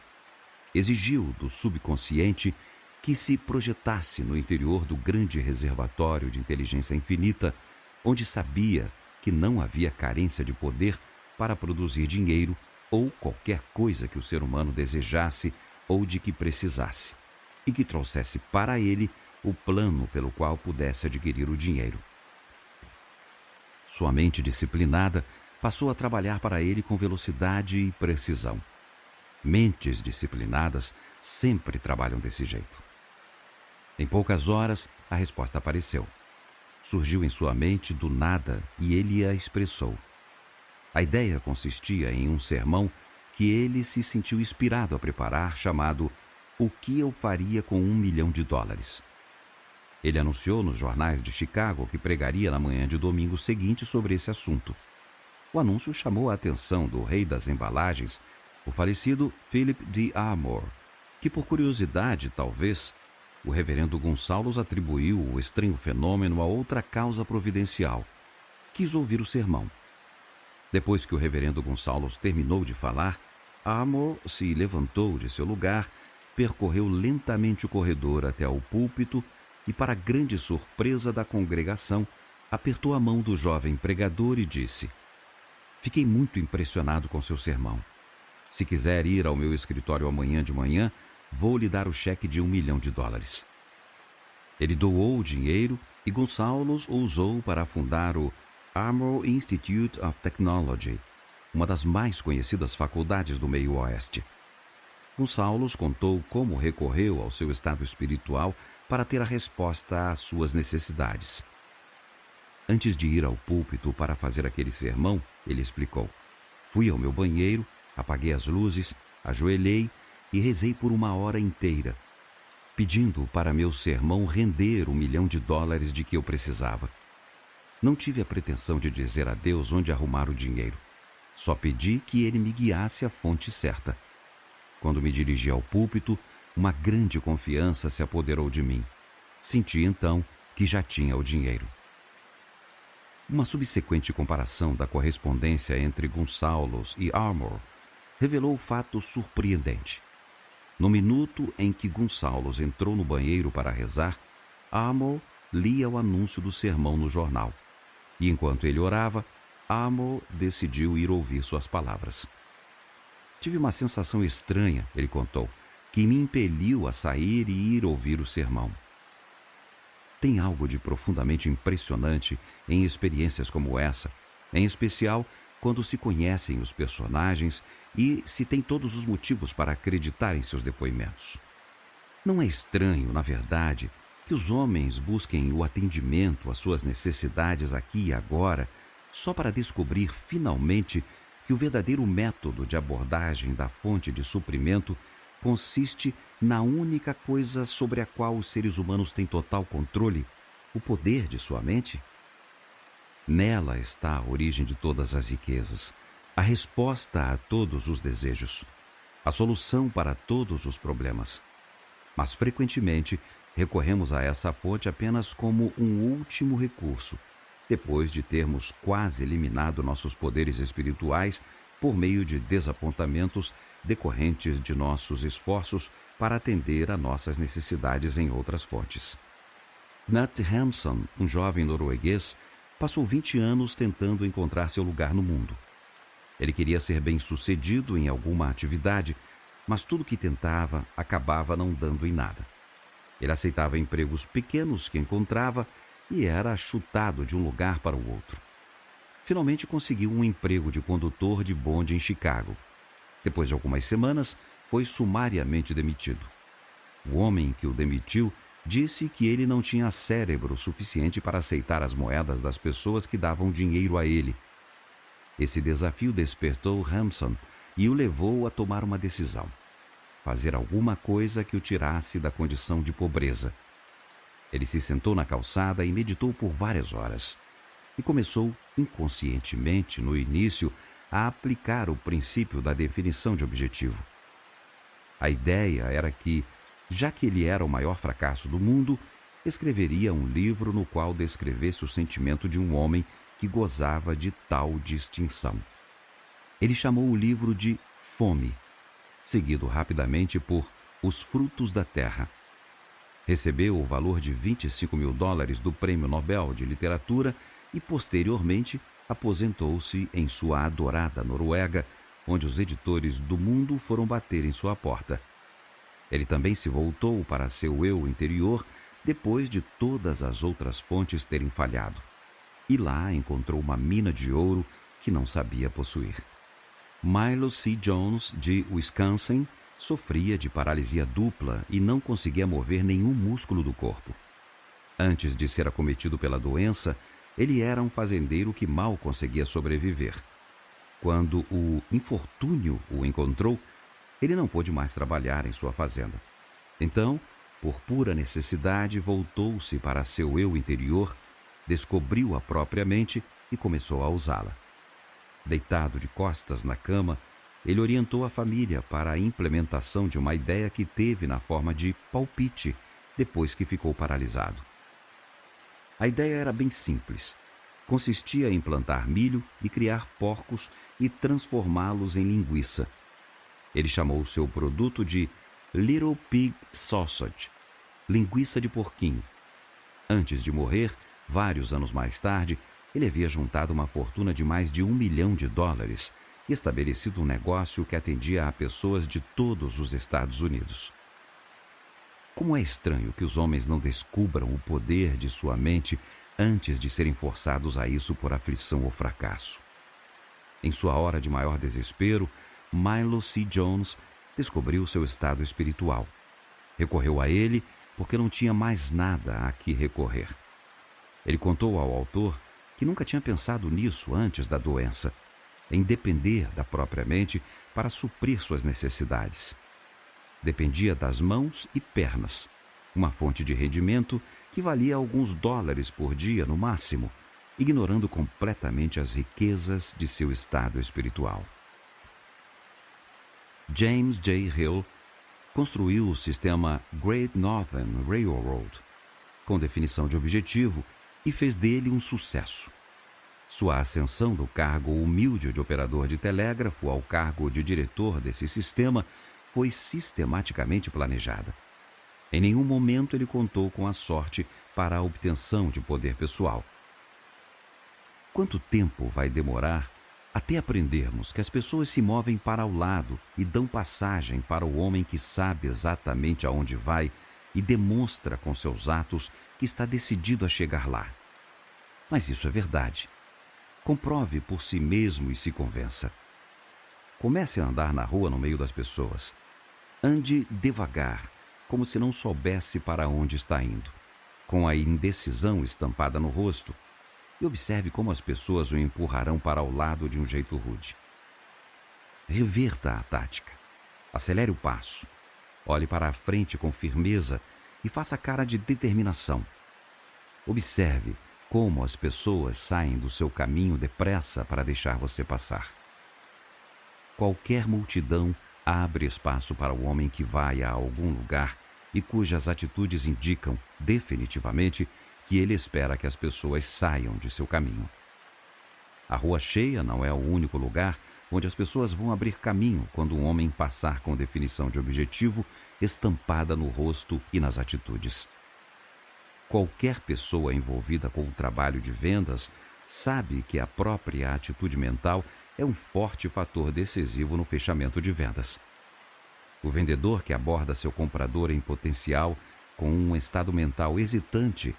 Exigiu do subconsciente que se projetasse no interior do grande reservatório de inteligência infinita, onde sabia que não havia carência de poder para produzir dinheiro ou qualquer coisa que o ser humano desejasse ou de que precisasse, e que trouxesse para ele o plano pelo qual pudesse adquirir o dinheiro. Sua mente disciplinada passou a trabalhar para ele com velocidade e precisão. Mentes disciplinadas sempre trabalham desse jeito. Em poucas horas, a resposta apareceu. Surgiu em sua mente do nada e ele a expressou. A ideia consistia em um sermão que ele se sentiu inspirado a preparar, chamado O que eu faria com $1 milhão. Ele anunciou nos jornais de Chicago que pregaria na manhã de domingo seguinte sobre esse assunto. O anúncio chamou a atenção do rei das embalagens, o falecido Philip D. Armour, que por curiosidade, talvez, o reverendo Gunsaulus atribuiu o estranho fenômeno a outra causa providencial. Quis ouvir o sermão. Depois que o reverendo Gunsaulus terminou de falar, Armour se levantou de seu lugar, percorreu lentamente o corredor até ao púlpito e, para grande surpresa da congregação, apertou a mão do jovem pregador e disse: Fiquei muito impressionado com seu sermão. Se quiser ir ao meu escritório amanhã de manhã, vou lhe dar o cheque de $1 milhão. Ele doou o dinheiro e Gunsaulus o usou para fundar o Armour Institute of Technology, uma das mais conhecidas faculdades do meio oeste. Gunsaulus contou como recorreu ao seu estado espiritual para ter a resposta às suas necessidades. Antes de ir ao púlpito para fazer aquele sermão, ele explicou: fui ao meu banheiro, apaguei as luzes, ajoelhei e rezei por 1 hora inteira, pedindo para meu sermão render $1 milhão de que eu precisava. Não tive a pretensão de dizer a Deus onde arrumar o dinheiro. Só pedi que ele me guiasse à fonte certa. Quando me dirigi ao púlpito, uma grande confiança se apoderou de mim. Senti então que já tinha o dinheiro. Uma subsequente comparação da correspondência entre Gunsaulus e Armour revelou o fato surpreendente. No minuto em que Gunsaulus entrou no banheiro para rezar, Armour lia o anúncio do sermão no jornal. E enquanto ele orava, Armour decidiu ir ouvir suas palavras. Tive uma sensação estranha, ele contou, que me impeliu a sair e ir ouvir o sermão. Tem algo de profundamente impressionante em experiências como essa, em especial quando se conhecem os personagens e se tem todos os motivos para acreditar em seus depoimentos. Não é estranho, na verdade, Que os homens busquem o atendimento às suas necessidades aqui e agora, só para descobrir finalmente que o verdadeiro método de abordagem da fonte de suprimento consiste na única coisa sobre a qual os seres humanos têm total controle, o poder de sua mente? Nela está a origem de todas as riquezas, a resposta a todos os desejos, a solução para todos os problemas. Mas frequentemente recorremos a essa fonte apenas como um último recurso, depois de termos quase eliminado nossos poderes espirituais por meio de desapontamentos decorrentes de nossos esforços para atender a nossas necessidades em outras fontes. Nat Hampson, um jovem norueguês, passou 20 anos tentando encontrar seu lugar no mundo. Ele queria ser bem-sucedido em alguma atividade, mas tudo que tentava acabava não dando em nada. Ele aceitava empregos pequenos que encontrava e era chutado de um lugar para o outro. Finalmente conseguiu um emprego de condutor de bonde em Chicago. Depois de algumas semanas, foi sumariamente demitido. O homem que o demitiu disse que ele não tinha cérebro suficiente para aceitar as moedas das pessoas que davam dinheiro a ele. Esse desafio despertou Hampson e o levou a tomar uma decisão: fazer alguma coisa que o tirasse da condição de pobreza. Ele se sentou na calçada e meditou por várias horas. E começou, inconscientemente, no início, a aplicar o princípio da definição de objetivo. A ideia era que, já que ele era o maior fracasso do mundo, escreveria um livro no qual descrevesse o sentimento de um homem que gozava de tal distinção. Ele chamou o livro de Fome, seguido rapidamente por Os Frutos da Terra. Recebeu o valor de $25 mil do Prêmio Nobel de Literatura e, posteriormente, aposentou-se em sua adorada Noruega, onde os editores do mundo foram bater em sua porta. Ele também se voltou para seu eu interior depois de todas as outras fontes terem falhado. E lá encontrou uma mina de ouro que não sabia possuir. Milo C. Jones, de Wisconsin, sofria de paralisia dupla e não conseguia mover nenhum músculo do corpo. Antes de ser acometido pela doença, ele era um fazendeiro que mal conseguia sobreviver. Quando o infortúnio o encontrou, ele não pôde mais trabalhar em sua fazenda. Então, por pura necessidade, voltou-se para seu eu interior, descobriu-a própria mente e começou a usá-la. Deitado de costas na cama, ele orientou a família para a implementação de uma ideia que teve na forma de palpite depois que ficou paralisado. A ideia era bem simples. Consistia em plantar milho e criar porcos e transformá-los em linguiça. Ele chamou o seu produto de Little Pig Sausage, linguiça de porquinho. Antes de morrer, vários anos mais tarde, ele havia juntado uma fortuna de mais de $1 milhão e estabelecido um negócio que atendia a pessoas de todos os Estados Unidos. Como é estranho que os homens não descubram o poder de sua mente antes de serem forçados a isso por aflição ou fracasso. Em sua hora de maior desespero, Milo C. Jones descobriu seu estado espiritual. Recorreu a ele porque não tinha mais nada a que recorrer. Ele contou ao autor que nunca tinha pensado nisso antes da doença, em depender da própria mente para suprir suas necessidades. Dependia das mãos e pernas, uma fonte de rendimento que valia alguns dólares por dia no máximo, ignorando completamente as riquezas de seu estado espiritual. James J. Hill construiu o sistema Great Northern Railroad, com definição de objetivo, e fez dele um sucesso. Sua ascensão do cargo humilde de operador de telégrafo ao cargo de diretor desse sistema foi sistematicamente planejada. Em nenhum momento ele contou com a sorte para a obtenção de poder pessoal. Quanto tempo vai demorar até aprendermos que as pessoas se movem para o lado e dão passagem para o homem que sabe exatamente aonde vai e demonstra com seus atos que está decidido a chegar lá? Mas isso é verdade. Comprove por si mesmo e se convença. Comece a andar na rua no meio das pessoas. Ande devagar, como se não soubesse para onde está indo. com a indecisão estampada no rosto, e observe como as pessoas o empurrarão para o lado de um jeito rude. Reverta a tática. Acelere o passo. Olhe para a frente com firmeza e faça cara de determinação. Observe como as pessoas saem do seu caminho depressa para deixar você passar. Qualquer multidão abre espaço para o homem que vai a algum lugar e cujas atitudes indicam, definitivamente, que ele espera que as pessoas saiam de seu caminho. A rua cheia não é o único lugar onde as pessoas vão abrir caminho quando um homem passar com definição de objetivo estampada no rosto e nas atitudes. Qualquer pessoa envolvida com o trabalho de vendas sabe que a própria atitude mental é um forte fator decisivo no fechamento de vendas. O vendedor que aborda seu comprador em potencial com um estado mental hesitante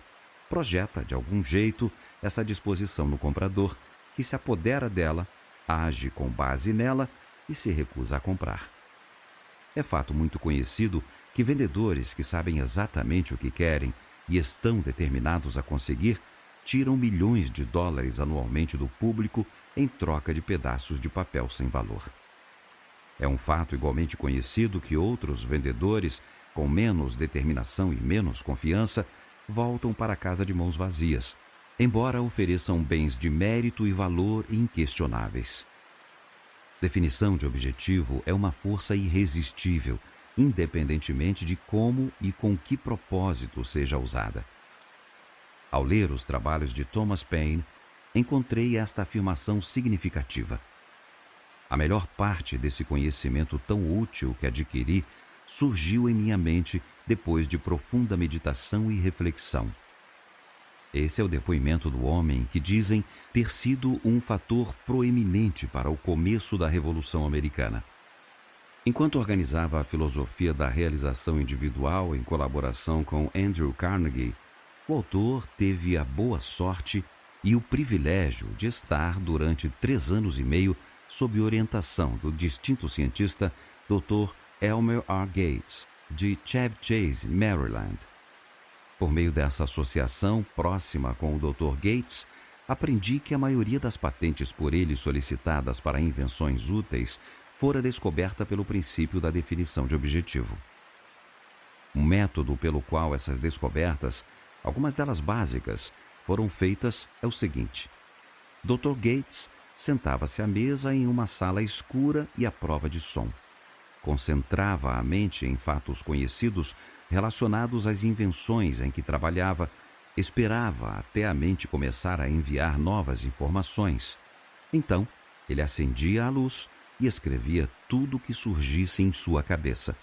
projeta, de algum jeito, essa disposição no comprador, que se apodera dela, age com base nela e se recusa a comprar. É fato muito conhecido que vendedores que sabem exatamente o que querem e estão determinados a conseguir tiram milhões de dólares anualmente do público em troca de pedaços de papel sem valor. É um fato igualmente conhecido que outros vendedores, com menos determinação e menos confiança, voltam para casa de mãos vazias, embora ofereçam bens de mérito e valor inquestionáveis. Definição de objetivo é uma força irresistível, independentemente de como e com que propósito seja usada. Ao ler os trabalhos de Thomas Paine, encontrei esta afirmação significativa. A melhor parte desse conhecimento tão útil que adquiri surgiu em minha mente depois de profunda meditação e reflexão. Esse é o depoimento do homem que dizem ter sido um fator proeminente para o começo da Revolução Americana. Enquanto organizava a filosofia da realização individual em colaboração com Andrew Carnegie, o autor teve a boa sorte e o privilégio de estar durante 3 anos e meio sob orientação do distinto cientista Dr. Elmer R. Gates, de Chevy Chase, Maryland. Por meio dessa associação próxima com o Dr. Gates, aprendi que a maioria das patentes por ele solicitadas para invenções úteis fora descoberta pelo princípio da definição de objetivo. Um método pelo qual essas descobertas, algumas delas básicas, foram feitas é o seguinte: Dr. Gates sentava-se à mesa em uma sala escura e à prova de som. Concentrava a mente em fatos conhecidos relacionados às invenções em que trabalhava, esperava até a mente começar a enviar novas informações. Então, ele acendia a luz e escrevia tudo o que surgisse em sua cabeça.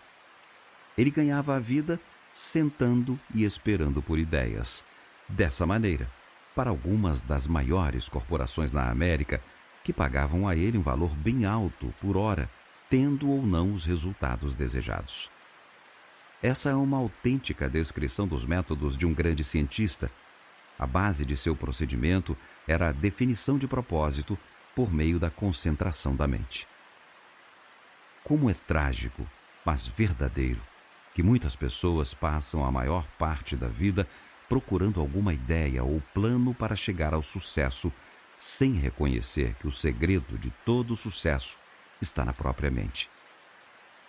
Ele ganhava a vida sentando e esperando por ideias. Dessa maneira, para algumas das maiores corporações na América, que pagavam a ele um valor bem alto por hora, tendo ou não os resultados desejados. Essa é uma autêntica descrição dos métodos de um grande cientista. A base de seu procedimento era a definição de propósito por meio da concentração da mente. Como é trágico, mas verdadeiro, que muitas pessoas passam a maior parte da vida procurando alguma ideia ou plano para chegar ao sucesso, sem reconhecer que o segredo de todo sucesso está na própria mente.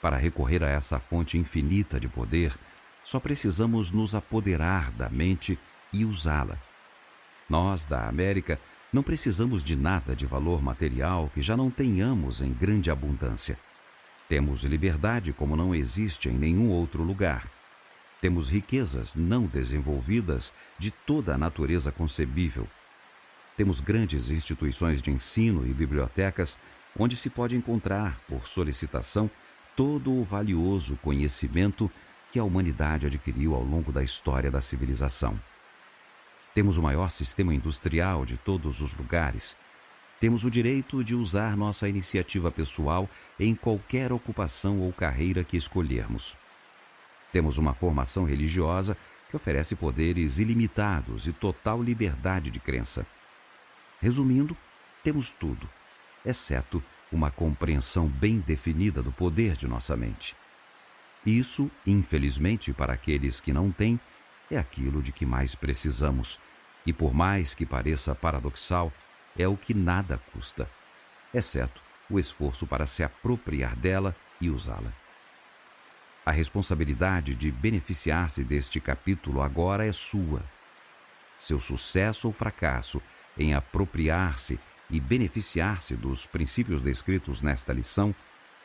Para recorrer a essa fonte infinita de poder, só precisamos nos apoderar da mente e usá-la. Nós, da América, não precisamos de nada de valor material que já não tenhamos em grande abundância. Temos liberdade como não existe em nenhum outro lugar. Temos riquezas não desenvolvidas de toda a natureza concebível. Temos grandes instituições de ensino e bibliotecas onde se pode encontrar, por solicitação, todo o valioso conhecimento que a humanidade adquiriu ao longo da história da civilização. Temos o maior sistema industrial de todos os lugares. Temos o direito de usar nossa iniciativa pessoal em qualquer ocupação ou carreira que escolhermos. Temos uma formação religiosa que oferece poderes ilimitados e total liberdade de crença. Resumindo, temos tudo, exceto uma compreensão bem definida do poder de nossa mente. Isso, infelizmente, para aqueles que não têm, é aquilo de que mais precisamos, e por mais que pareça paradoxal, é o que nada custa, exceto o esforço para se apropriar dela e usá-la. A responsabilidade de beneficiar-se deste capítulo agora é sua. Seu sucesso ou fracasso em apropriar-se e beneficiar-se dos princípios descritos nesta lição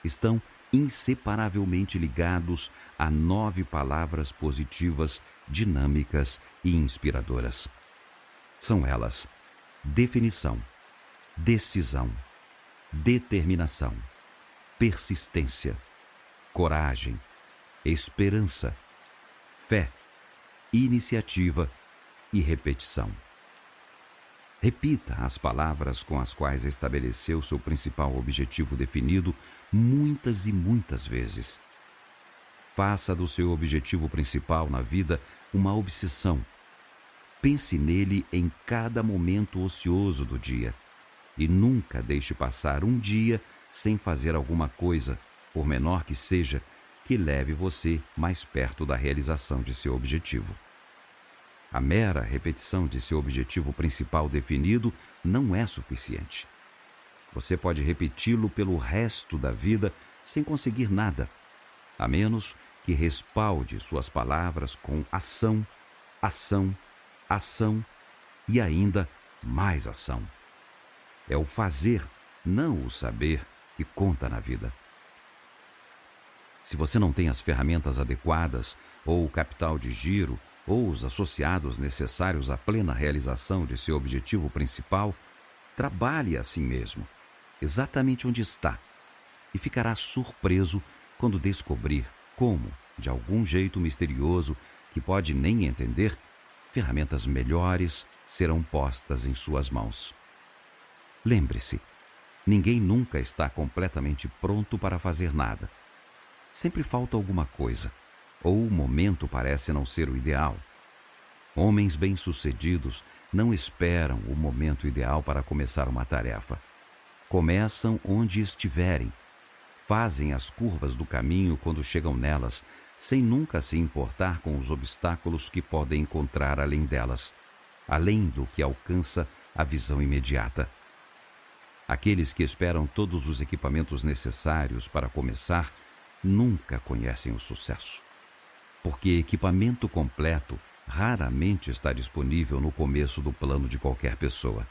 estão inseparavelmente ligados a 9 palavras positivas, dinâmicas e inspiradoras. São elas: definição, decisão, determinação, persistência, coragem, esperança, fé, iniciativa e repetição. Repita as palavras com as quais estabeleceu seu principal objetivo definido muitas e muitas vezes. Faça do seu objetivo principal na vida uma obsessão. Pense nele em cada momento ocioso do dia e nunca deixe passar um dia sem fazer alguma coisa, por menor que seja, que leve você mais perto da realização de seu objetivo. A mera repetição de seu objetivo principal definido não é suficiente. Você pode repeti-lo pelo resto da vida sem conseguir nada, a menos que respalde suas palavras com ação, ação, ação e ainda mais ação. É o fazer, não o saber, que conta na vida. Se você não tem as ferramentas adequadas, ou o capital de giro, ou os associados necessários à plena realização de seu objetivo principal, trabalhe a si mesmo, exatamente onde está, e ficará surpreso quando descobrir como, de algum jeito misterioso que pode nem entender, ferramentas melhores serão postas em suas mãos. Lembre-se, ninguém nunca está completamente pronto para fazer nada. Sempre falta alguma coisa, ou o momento parece não ser o ideal. Homens bem-sucedidos não esperam o momento ideal para começar uma tarefa. Começam onde estiverem. Fazem as curvas do caminho quando chegam nelas, sem nunca se importar com os obstáculos que podem encontrar além delas, além do que alcança a visão imediata. Aqueles que esperam todos os equipamentos necessários para começar nunca conhecem o sucesso, porque equipamento completo raramente está disponível no começo do plano de qualquer pessoa.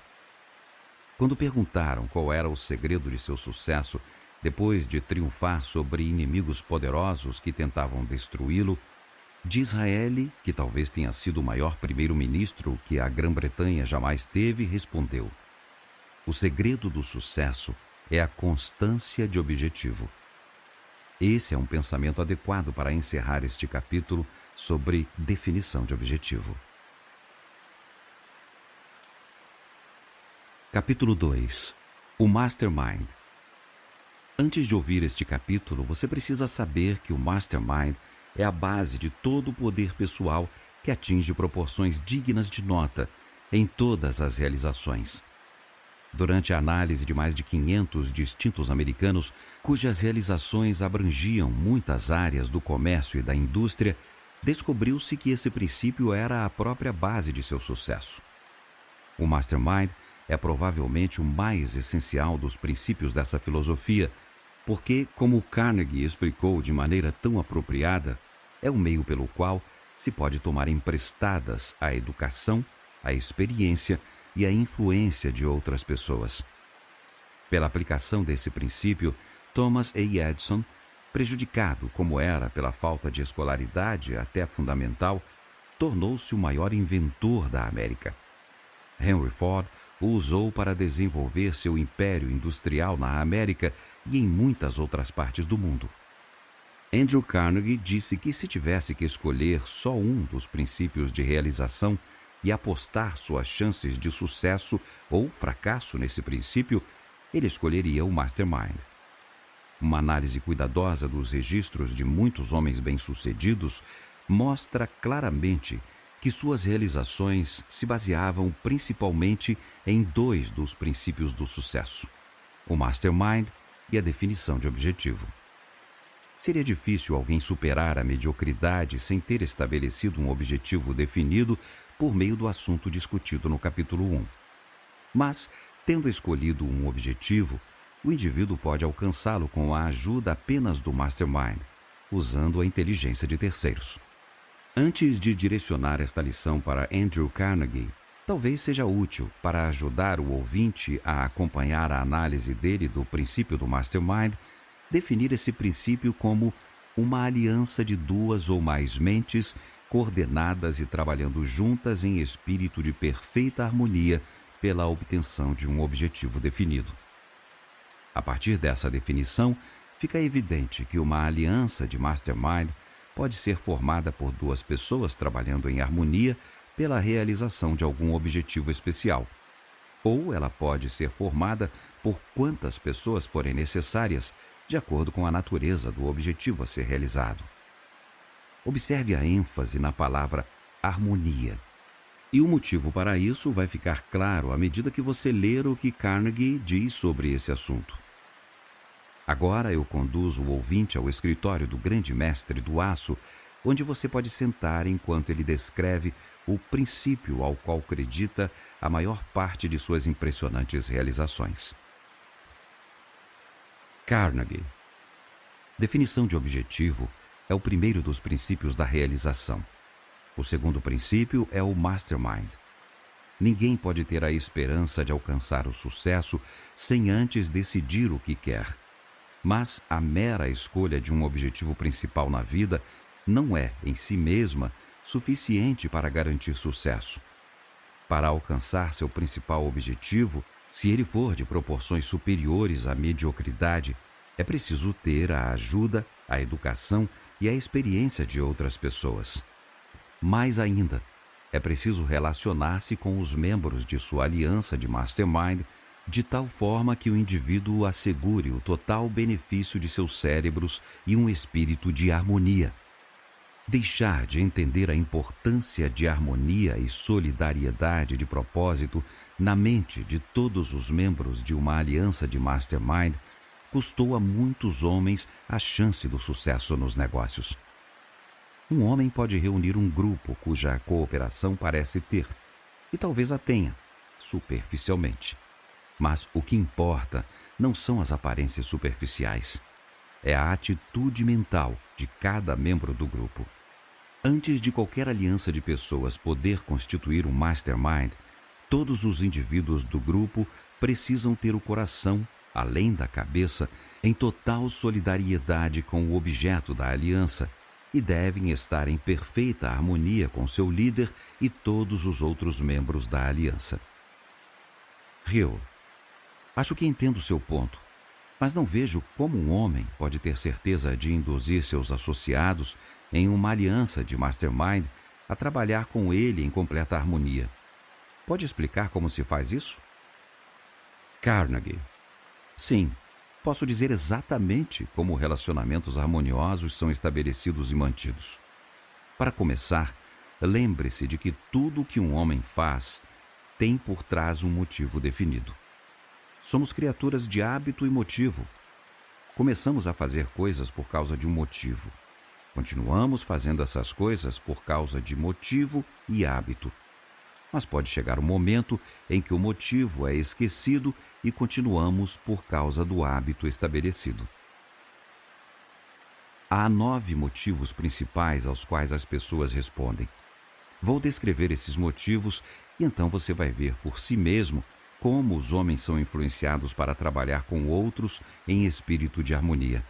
Quando perguntaram qual era o segredo de seu sucesso, depois de triunfar sobre inimigos poderosos que tentavam destruí-lo, Disraeli, que talvez tenha sido o maior primeiro-ministro que a Grã-Bretanha jamais teve, respondeu: o segredo do sucesso é a constância de objetivo. Esse é um pensamento adequado para encerrar este capítulo sobre definição de objetivo. Capítulo 2. O Mastermind. Antes de ouvir este capítulo, você precisa saber que o Mastermind é a base de todo o poder pessoal que atinge proporções dignas de nota em todas as realizações. Durante a análise de mais de 500 distintos americanos, cujas realizações abrangiam muitas áreas do comércio e da indústria, descobriu-se que esse princípio era a própria base de seu sucesso. O Mastermind é provavelmente o mais essencial dos princípios dessa filosofia, porque, como Carnegie explicou de maneira tão apropriada, é o meio pelo qual se pode tomar emprestadas a educação, a experiência e a influência de outras pessoas. Pela aplicação desse princípio, Thomas A. Edison, prejudicado como era pela falta de escolaridade até fundamental, tornou-se o maior inventor da América. Henry Ford o usou para desenvolver seu império industrial na América e em muitas outras partes do mundo. Andrew Carnegie disse que se tivesse que escolher só um dos princípios de realização e apostar suas chances de sucesso ou fracasso nesse princípio, ele escolheria o Mastermind. Uma análise cuidadosa dos registros de muitos homens bem-sucedidos mostra claramente que suas realizações se baseavam principalmente em 2 dos princípios do sucesso: o Mastermind e a definição de objetivo. Seria difícil alguém superar a mediocridade sem ter estabelecido um objetivo definido por meio do assunto discutido no capítulo 1. Mas, tendo escolhido um objetivo, o indivíduo pode alcançá-lo com a ajuda apenas do Mastermind, usando a inteligência de terceiros. Antes de direcionar esta lição para Andrew Carnegie, talvez seja útil para ajudar o ouvinte a acompanhar a análise dele do princípio do Mastermind, definir esse princípio como uma aliança de duas ou mais mentes coordenadas e trabalhando juntas em espírito de perfeita harmonia pela obtenção de um objetivo definido. A partir dessa definição, fica evidente que uma aliança de Mastermind pode ser formada por duas pessoas trabalhando em harmonia pela realização de algum objetivo especial, ou ela pode ser formada por quantas pessoas forem necessárias de acordo com a natureza do objetivo a ser realizado. Observe a ênfase na palavra harmonia. E o motivo para isso vai ficar claro à medida que você ler o que Carnegie diz sobre esse assunto. Agora eu conduzo o ouvinte ao escritório do grande mestre do aço, onde você pode sentar enquanto ele descreve o princípio ao qual acredita a maior parte de suas impressionantes realizações. Carnegie. Definição de objetivo é o primeiro dos princípios da realização. O segundo princípio é o Mastermind. Ninguém pode ter a esperança de alcançar o sucesso sem antes decidir o que quer. Mas a mera escolha de um objetivo principal na vida não é, em si mesma, suficiente para garantir sucesso. Para alcançar seu principal objetivo, se ele for de proporções superiores à mediocridade, é preciso ter a ajuda, a educação e a experiência de outras pessoas. Mais ainda, é preciso relacionar-se com os membros de sua aliança de Mastermind de tal forma que o indivíduo assegure o total benefício de seus cérebros e um espírito de harmonia. Deixar de entender a importância de harmonia e solidariedade de propósito na mente de todos os membros de uma aliança de Mastermind custou a muitos homens a chance do sucesso nos negócios. Um homem pode reunir um grupo cuja cooperação parece ter, e talvez a tenha, superficialmente. Mas o que importa não são as aparências superficiais. É a atitude mental de cada membro do grupo. Antes de qualquer aliança de pessoas poder constituir um mastermind, todos os indivíduos do grupo precisam ter o coração, além da cabeça, em total solidariedade com o objeto da aliança e devem estar em perfeita harmonia com seu líder e todos os outros membros da aliança. Hill. Acho que entendo seu ponto, mas não vejo como um homem pode ter certeza de induzir seus associados em uma aliança de mastermind a trabalhar com ele em completa harmonia. Pode explicar como se faz isso? Carnegie. Sim, posso dizer exatamente como relacionamentos harmoniosos são estabelecidos e mantidos. Para começar, lembre-se de que tudo que um homem faz tem por trás um motivo definido. Somos criaturas de hábito e motivo. Começamos a fazer coisas por causa de um motivo. Continuamos fazendo essas coisas por causa de motivo e hábito. Mas pode chegar um momento em que o motivo é esquecido e continuamos por causa do hábito estabelecido. Há 9 motivos principais aos quais as pessoas respondem. Vou descrever esses motivos e então você vai ver por si mesmo como os homens são influenciados para trabalhar com outros em espírito de harmonia.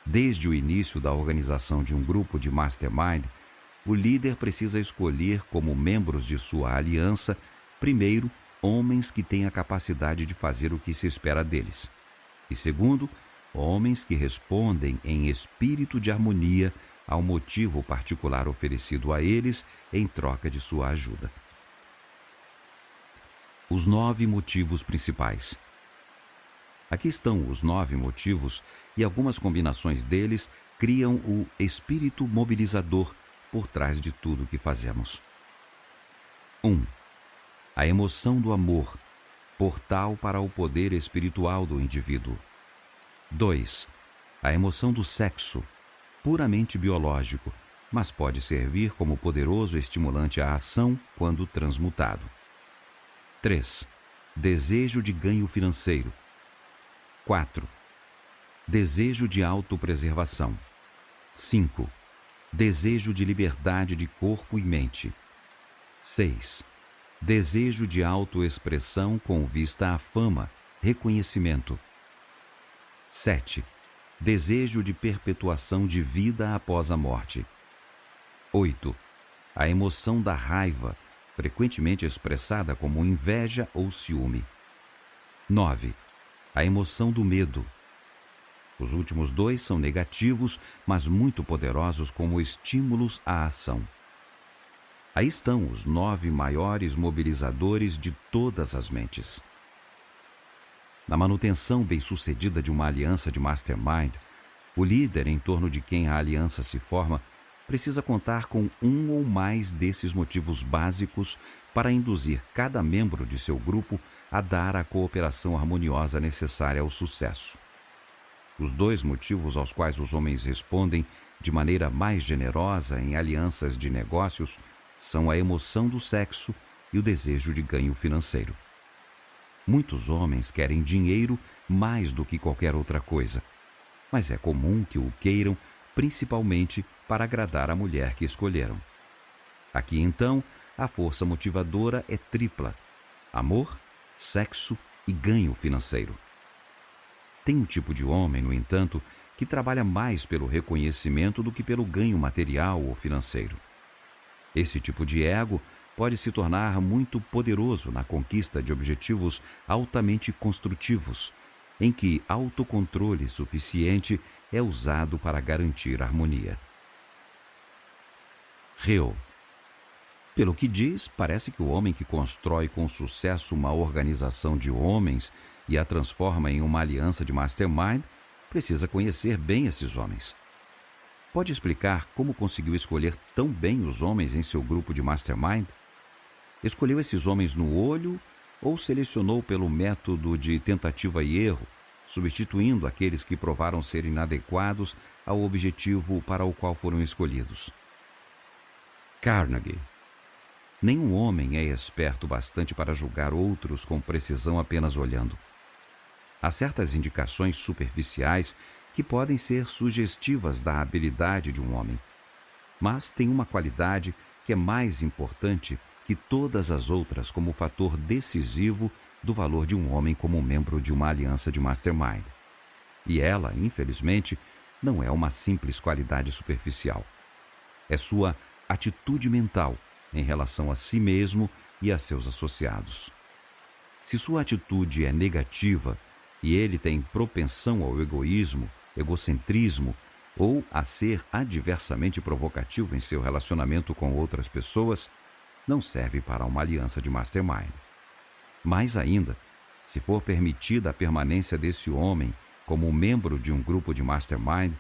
Desde o início da organização de um grupo de mastermind, o líder precisa escolher como membros de sua aliança, primeiro, homens que têm a capacidade de fazer o que se espera deles. E segundo, homens que respondem em espírito de harmonia ao motivo particular oferecido a eles em troca de sua ajuda. Os 9 motivos principais. Aqui estão os 9 motivos e algumas combinações deles criam o espírito mobilizador por trás de tudo o que fazemos. 1. A emoção do amor, portal para o poder espiritual do indivíduo. 2. A emoção do sexo, puramente biológico, mas pode servir como poderoso estimulante à ação quando transmutado. 3. Desejo de ganho financeiro. 4. Desejo de autopreservação. 5. Desejo de liberdade de corpo e mente. 6. Desejo de autoexpressão com vista à fama, reconhecimento. 7. Desejo de perpetuação de vida após a morte. 8. A emoção da raiva, frequentemente expressada como inveja ou ciúme. 9. A emoção do medo. Os últimos dois são negativos, mas muito poderosos como estímulos à ação. Aí estão os 9 maiores mobilizadores de todas as mentes. Na manutenção bem-sucedida de uma aliança de mastermind, o líder em torno de quem a aliança se forma precisa contar com um ou mais desses motivos básicos para induzir cada membro de seu grupo a dar a cooperação harmoniosa necessária ao sucesso. Os 2 motivos aos quais os homens respondem de maneira mais generosa em alianças de negócios são a emoção do sexo e o desejo de ganho financeiro. Muitos homens querem dinheiro mais do que qualquer outra coisa, mas é comum que o queiram principalmente para agradar a mulher que escolheram. Aqui, então, a força motivadora é tripla: amor, sexo e ganho financeiro. Tem um tipo de homem, no entanto, que trabalha mais pelo reconhecimento do que pelo ganho material ou financeiro. Esse tipo de ego pode se tornar muito poderoso na conquista de objetivos altamente construtivos, em que autocontrole suficiente é usado para garantir harmonia. Reo. Pelo que diz, parece que o homem que constrói com sucesso uma organização de homens e a transforma em uma aliança de mastermind precisa conhecer bem esses homens. Pode explicar como conseguiu escolher tão bem os homens em seu grupo de mastermind? Escolheu esses homens no olho ou selecionou pelo método de tentativa e erro, substituindo aqueles que provaram ser inadequados ao objetivo para o qual foram escolhidos? Carnegie. Nenhum homem é esperto bastante para julgar outros com precisão apenas olhando. Há certas indicações superficiais que podem ser sugestivas da habilidade de um homem, mas tem uma qualidade que é mais importante que todas as outras como fator decisivo do valor de um homem como membro de uma aliança de mastermind. E ela, infelizmente, não é uma simples qualidade superficial. É sua atitude mental em relação a si mesmo e a seus associados. Se sua atitude é negativa e ele tem propensão ao egoísmo, egocentrismo ou a ser adversamente provocativo em seu relacionamento com outras pessoas, não serve para uma aliança de mastermind. Mais ainda, se for permitida a permanência desse homem como membro de um grupo de mastermind,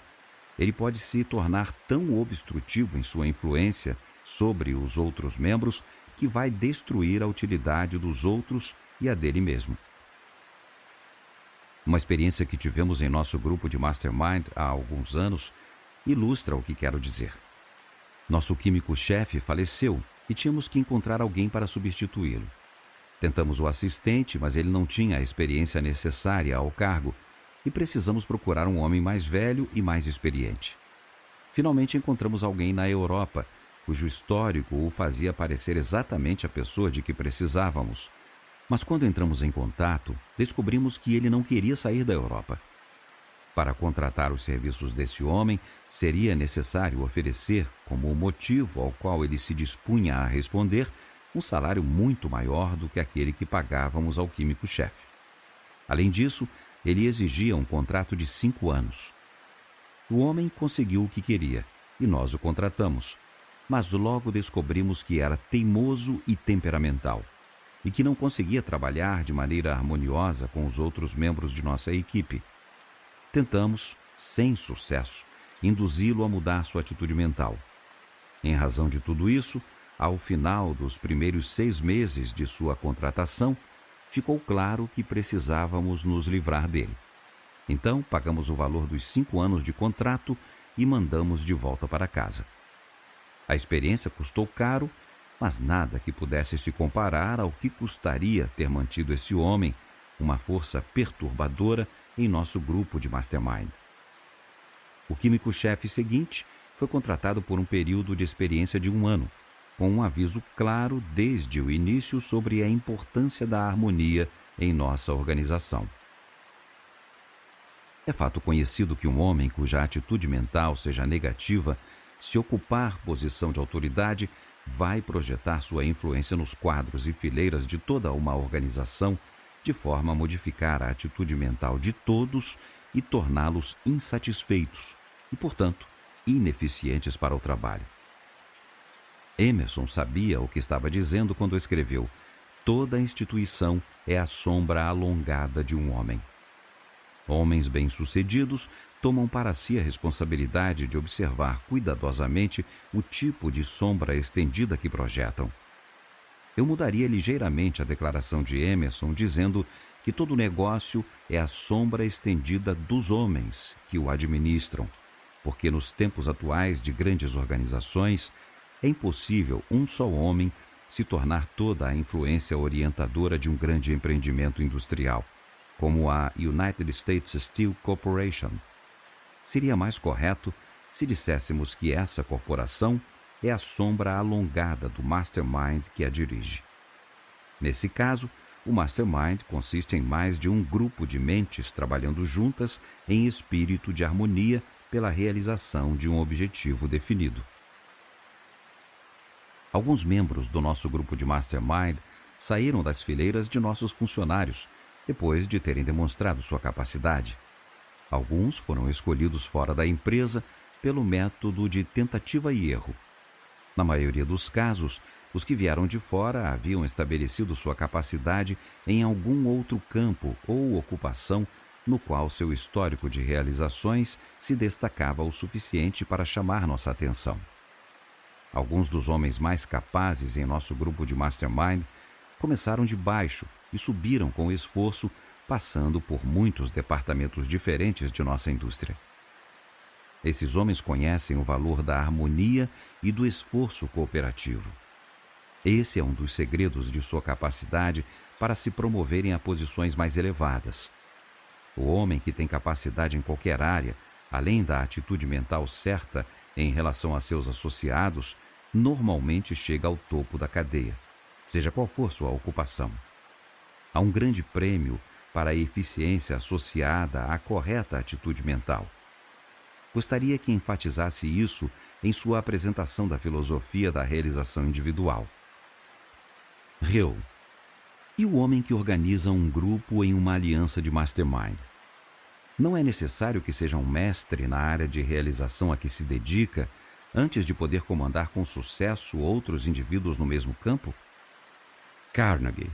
ele pode se tornar tão obstrutivo em sua influência sobre os outros membros que vai destruir a utilidade dos outros e a dele mesmo. Uma experiência que tivemos em nosso grupo de mastermind há alguns anos ilustra o que quero dizer. Nosso químico-chefe faleceu e tínhamos que encontrar alguém para substituí-lo. Tentamos o assistente, mas ele não tinha a experiência necessária ao cargo e precisamos procurar um homem mais velho e mais experiente. Finalmente encontramos alguém na Europa, cujo histórico o fazia parecer exatamente a pessoa de que precisávamos. Mas quando entramos em contato, descobrimos que ele não queria sair da Europa. Para contratar os serviços desse homem, seria necessário oferecer, como motivo ao qual ele se dispunha a responder, um salário muito maior do que aquele que pagávamos ao químico-chefe. Além disso, ele exigia um contrato de 5 anos. O homem conseguiu o que queria e nós o contratamos, mas logo descobrimos que era teimoso e temperamental e que não conseguia trabalhar de maneira harmoniosa com os outros membros de nossa equipe. Tentamos, sem sucesso, induzi-lo a mudar sua atitude mental. Em razão de tudo isso, ao final dos primeiros 6 meses de sua contratação, ficou claro que precisávamos nos livrar dele. Então, pagamos o valor dos 5 anos de contrato e mandamos de volta para casa. A experiência custou caro, mas nada que pudesse se comparar ao que custaria ter mantido esse homem, uma força perturbadora, em nosso grupo de mastermind. O químico-chefe seguinte foi contratado por um período de experiência de 1 ano, com um aviso claro desde o início sobre a importância da harmonia em nossa organização. É fato conhecido que um homem cuja atitude mental seja negativa, se ocupar posição de autoridade, vai projetar sua influência nos quadros e fileiras de toda uma organização, de forma a modificar a atitude mental de todos e torná-los insatisfeitos e, portanto, ineficientes para o trabalho. Emerson sabia o que estava dizendo quando escreveu: toda instituição é a sombra alongada de um homem. Homens bem-sucedidos tomam para si a responsabilidade de observar cuidadosamente o tipo de sombra estendida que projetam. Eu mudaria ligeiramente a declaração de Emerson, dizendo que todo negócio é a sombra estendida dos homens que o administram, porque nos tempos atuais de grandes organizações, é impossível um só homem se tornar toda a influência orientadora de um grande empreendimento industrial, como a United States Steel Corporation. Seria mais correto se disséssemos que essa corporação é a sombra alongada do mastermind que a dirige. Nesse caso, o mastermind consiste em mais de um grupo de mentes trabalhando juntas em espírito de harmonia pela realização de um objetivo definido. Alguns membros do nosso grupo de mastermind saíram das fileiras de nossos funcionários depois de terem demonstrado sua capacidade. Alguns foram escolhidos fora da empresa pelo método de tentativa e erro. Na maioria dos casos, os que vieram de fora haviam estabelecido sua capacidade em algum outro campo ou ocupação no qual seu histórico de realizações se destacava o suficiente para chamar nossa atenção. Alguns dos homens mais capazes em nosso grupo de mastermind começaram de baixo e subiram com esforço, passando por muitos departamentos diferentes de nossa indústria. Esses homens conhecem o valor da harmonia e do esforço cooperativo. Esse é um dos segredos de sua capacidade para se promoverem a posições mais elevadas. O homem que tem capacidade em qualquer área, além da atitude mental certa em relação a seus associados, normalmente chega ao topo da cadeia, seja qual for sua ocupação. Há um grande prêmio para a eficiência associada à correta atitude mental. Gostaria que enfatizasse isso em sua apresentação da filosofia da realização individual. Reu. E o homem que organiza um grupo em uma aliança de mastermind? Não é necessário que seja um mestre na área de realização a que se dedica antes de poder comandar com sucesso outros indivíduos no mesmo campo? Carnegie.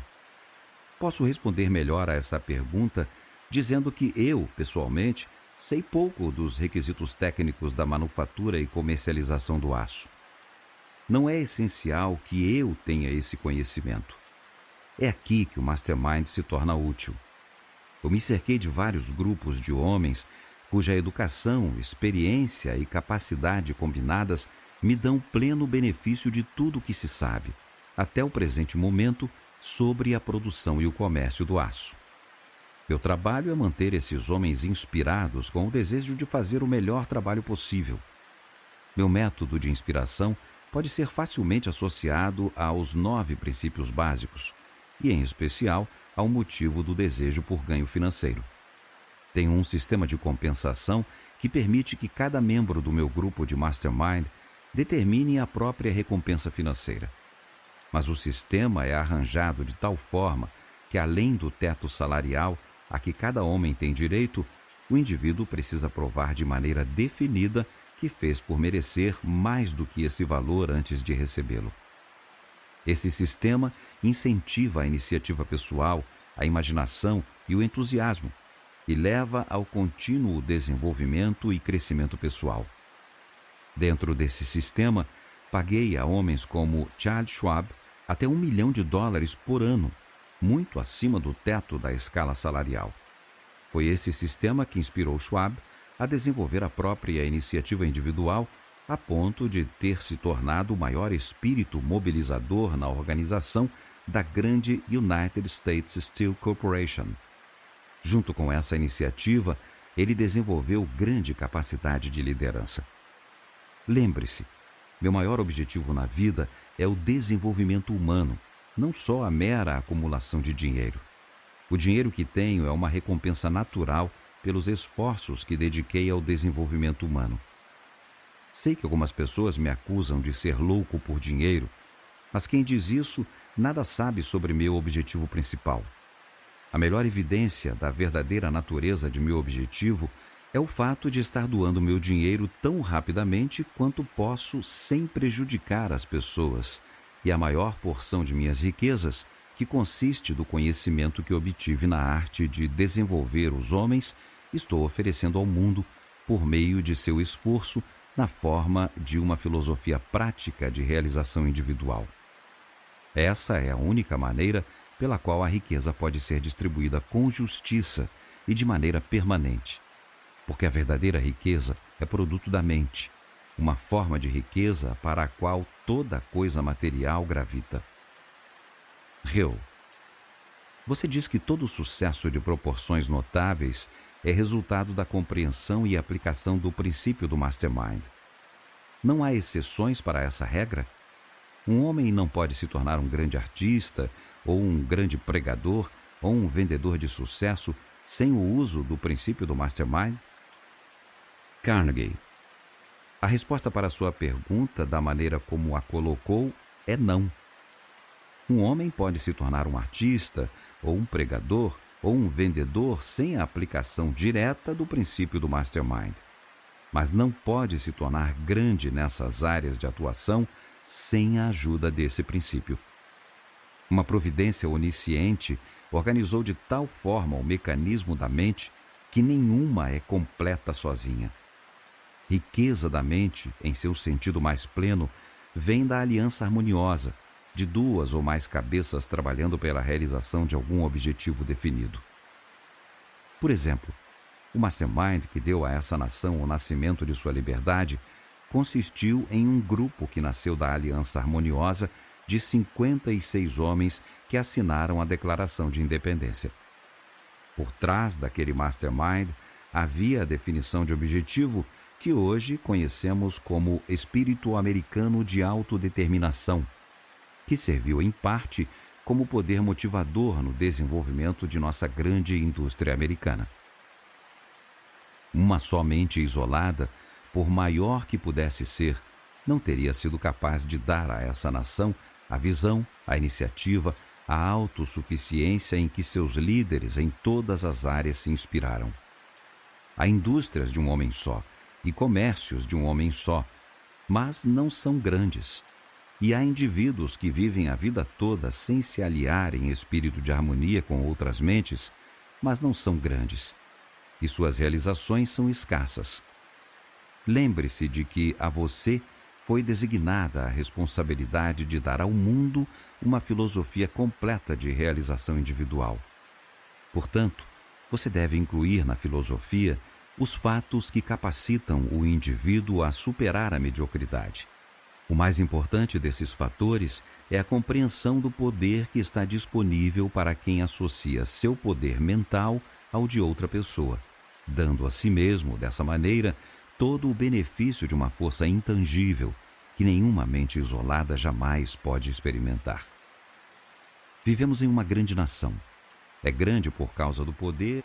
Posso responder melhor a essa pergunta dizendo que eu, pessoalmente, sei pouco dos requisitos técnicos da manufatura e comercialização do aço. Não é essencial que eu tenha esse conhecimento. É aqui que o mastermind se torna útil. Eu me cerquei de vários grupos de homens cuja educação, experiência e capacidade combinadas me dão pleno benefício de tudo o que se sabe, até o presente momento, sobre a produção e o comércio do aço. Meu trabalho é manter esses homens inspirados com o desejo de fazer o melhor trabalho possível. Meu método de inspiração pode ser facilmente associado aos 9 princípios básicos, e em especial ao motivo do desejo por ganho financeiro. Tenho um sistema de compensação que permite que cada membro do meu grupo de mastermind determine a própria recompensa financeira. Mas o sistema é arranjado de tal forma que, além do teto salarial a que cada homem tem direito, o indivíduo precisa provar de maneira definida que fez por merecer mais do que esse valor antes de recebê-lo. Esse sistema incentiva a iniciativa pessoal, a imaginação e o entusiasmo, e leva ao contínuo desenvolvimento e crescimento pessoal. Dentro desse sistema, paguei a homens como Charles Schwab até $1 milhão por ano, muito acima do teto da escala salarial. Foi esse sistema que inspirou Schwab a desenvolver a própria iniciativa individual a ponto de ter se tornado o maior espírito mobilizador na organização da grande United States Steel Corporation. Junto com essa iniciativa, ele desenvolveu grande capacidade de liderança. Lembre-se, meu maior objetivo na vida é o desenvolvimento humano, não só a mera acumulação de dinheiro. O dinheiro que tenho é uma recompensa natural pelos esforços que dediquei ao desenvolvimento humano. Sei que algumas pessoas me acusam de ser louco por dinheiro, mas quem diz isso nada sabe sobre meu objetivo principal. A melhor evidência da verdadeira natureza de meu objetivo é o fato de estar doando meu dinheiro tão rapidamente quanto posso sem prejudicar as pessoas, e a maior porção de minhas riquezas, que consiste do conhecimento que obtive na arte de desenvolver os homens, estou oferecendo ao mundo por meio de seu esforço na forma de uma filosofia prática de realização individual. Essa é a única maneira pela qual a riqueza pode ser distribuída com justiça e de maneira permanente, porque a verdadeira riqueza é produto da mente, uma forma de riqueza para a qual toda coisa material gravita. Hill. Você diz que todo sucesso de proporções notáveis é resultado da compreensão e aplicação do princípio do Mastermind. Não há exceções para essa regra? Um homem não pode se tornar um grande artista, ou um grande pregador, ou um vendedor de sucesso sem o uso do princípio do Mastermind? Carnegie. A resposta para a sua pergunta, da maneira como a colocou, é não. Um homem pode se tornar um artista, ou um pregador, ou um vendedor sem a aplicação direta do princípio do Mastermind. Mas não pode se tornar grande nessas áreas de atuação sem a ajuda desse princípio. Uma providência onisciente organizou de tal forma o mecanismo da mente que nenhuma é completa sozinha. Riqueza da mente, em seu sentido mais pleno, vem da aliança harmoniosa, de duas ou mais cabeças trabalhando pela realização de algum objetivo definido. Por exemplo, o Mastermind que deu a essa nação o nascimento de sua liberdade consistiu em um grupo que nasceu da aliança harmoniosa de 56 homens que assinaram a Declaração de Independência. Por trás daquele Mastermind havia a definição de objetivo que hoje conhecemos como Espírito Americano de Autodeterminação, que serviu em parte como poder motivador no desenvolvimento de nossa grande indústria americana. Uma só mente isolada, por maior que pudesse ser, não teria sido capaz de dar a essa nação a visão, a iniciativa, a autossuficiência em que seus líderes em todas as áreas se inspiraram. Há indústrias de um homem só e comércios de um homem só, mas não são grandes. E há indivíduos que vivem a vida toda sem se aliar em espírito de harmonia com outras mentes, mas não são grandes. E suas realizações são escassas. Lembre-se de que a você foi designada a responsabilidade de dar ao mundo uma filosofia completa de realização individual. Portanto, você deve incluir na filosofia os fatos que capacitam o indivíduo a superar a mediocridade. O mais importante desses fatores é a compreensão do poder que está disponível para quem associa seu poder mental ao de outra pessoa, dando a si mesmo, dessa maneira, todo o benefício de uma força intangível que nenhuma mente isolada jamais pode experimentar. Vivemos em uma grande nação. É grande por causa do poder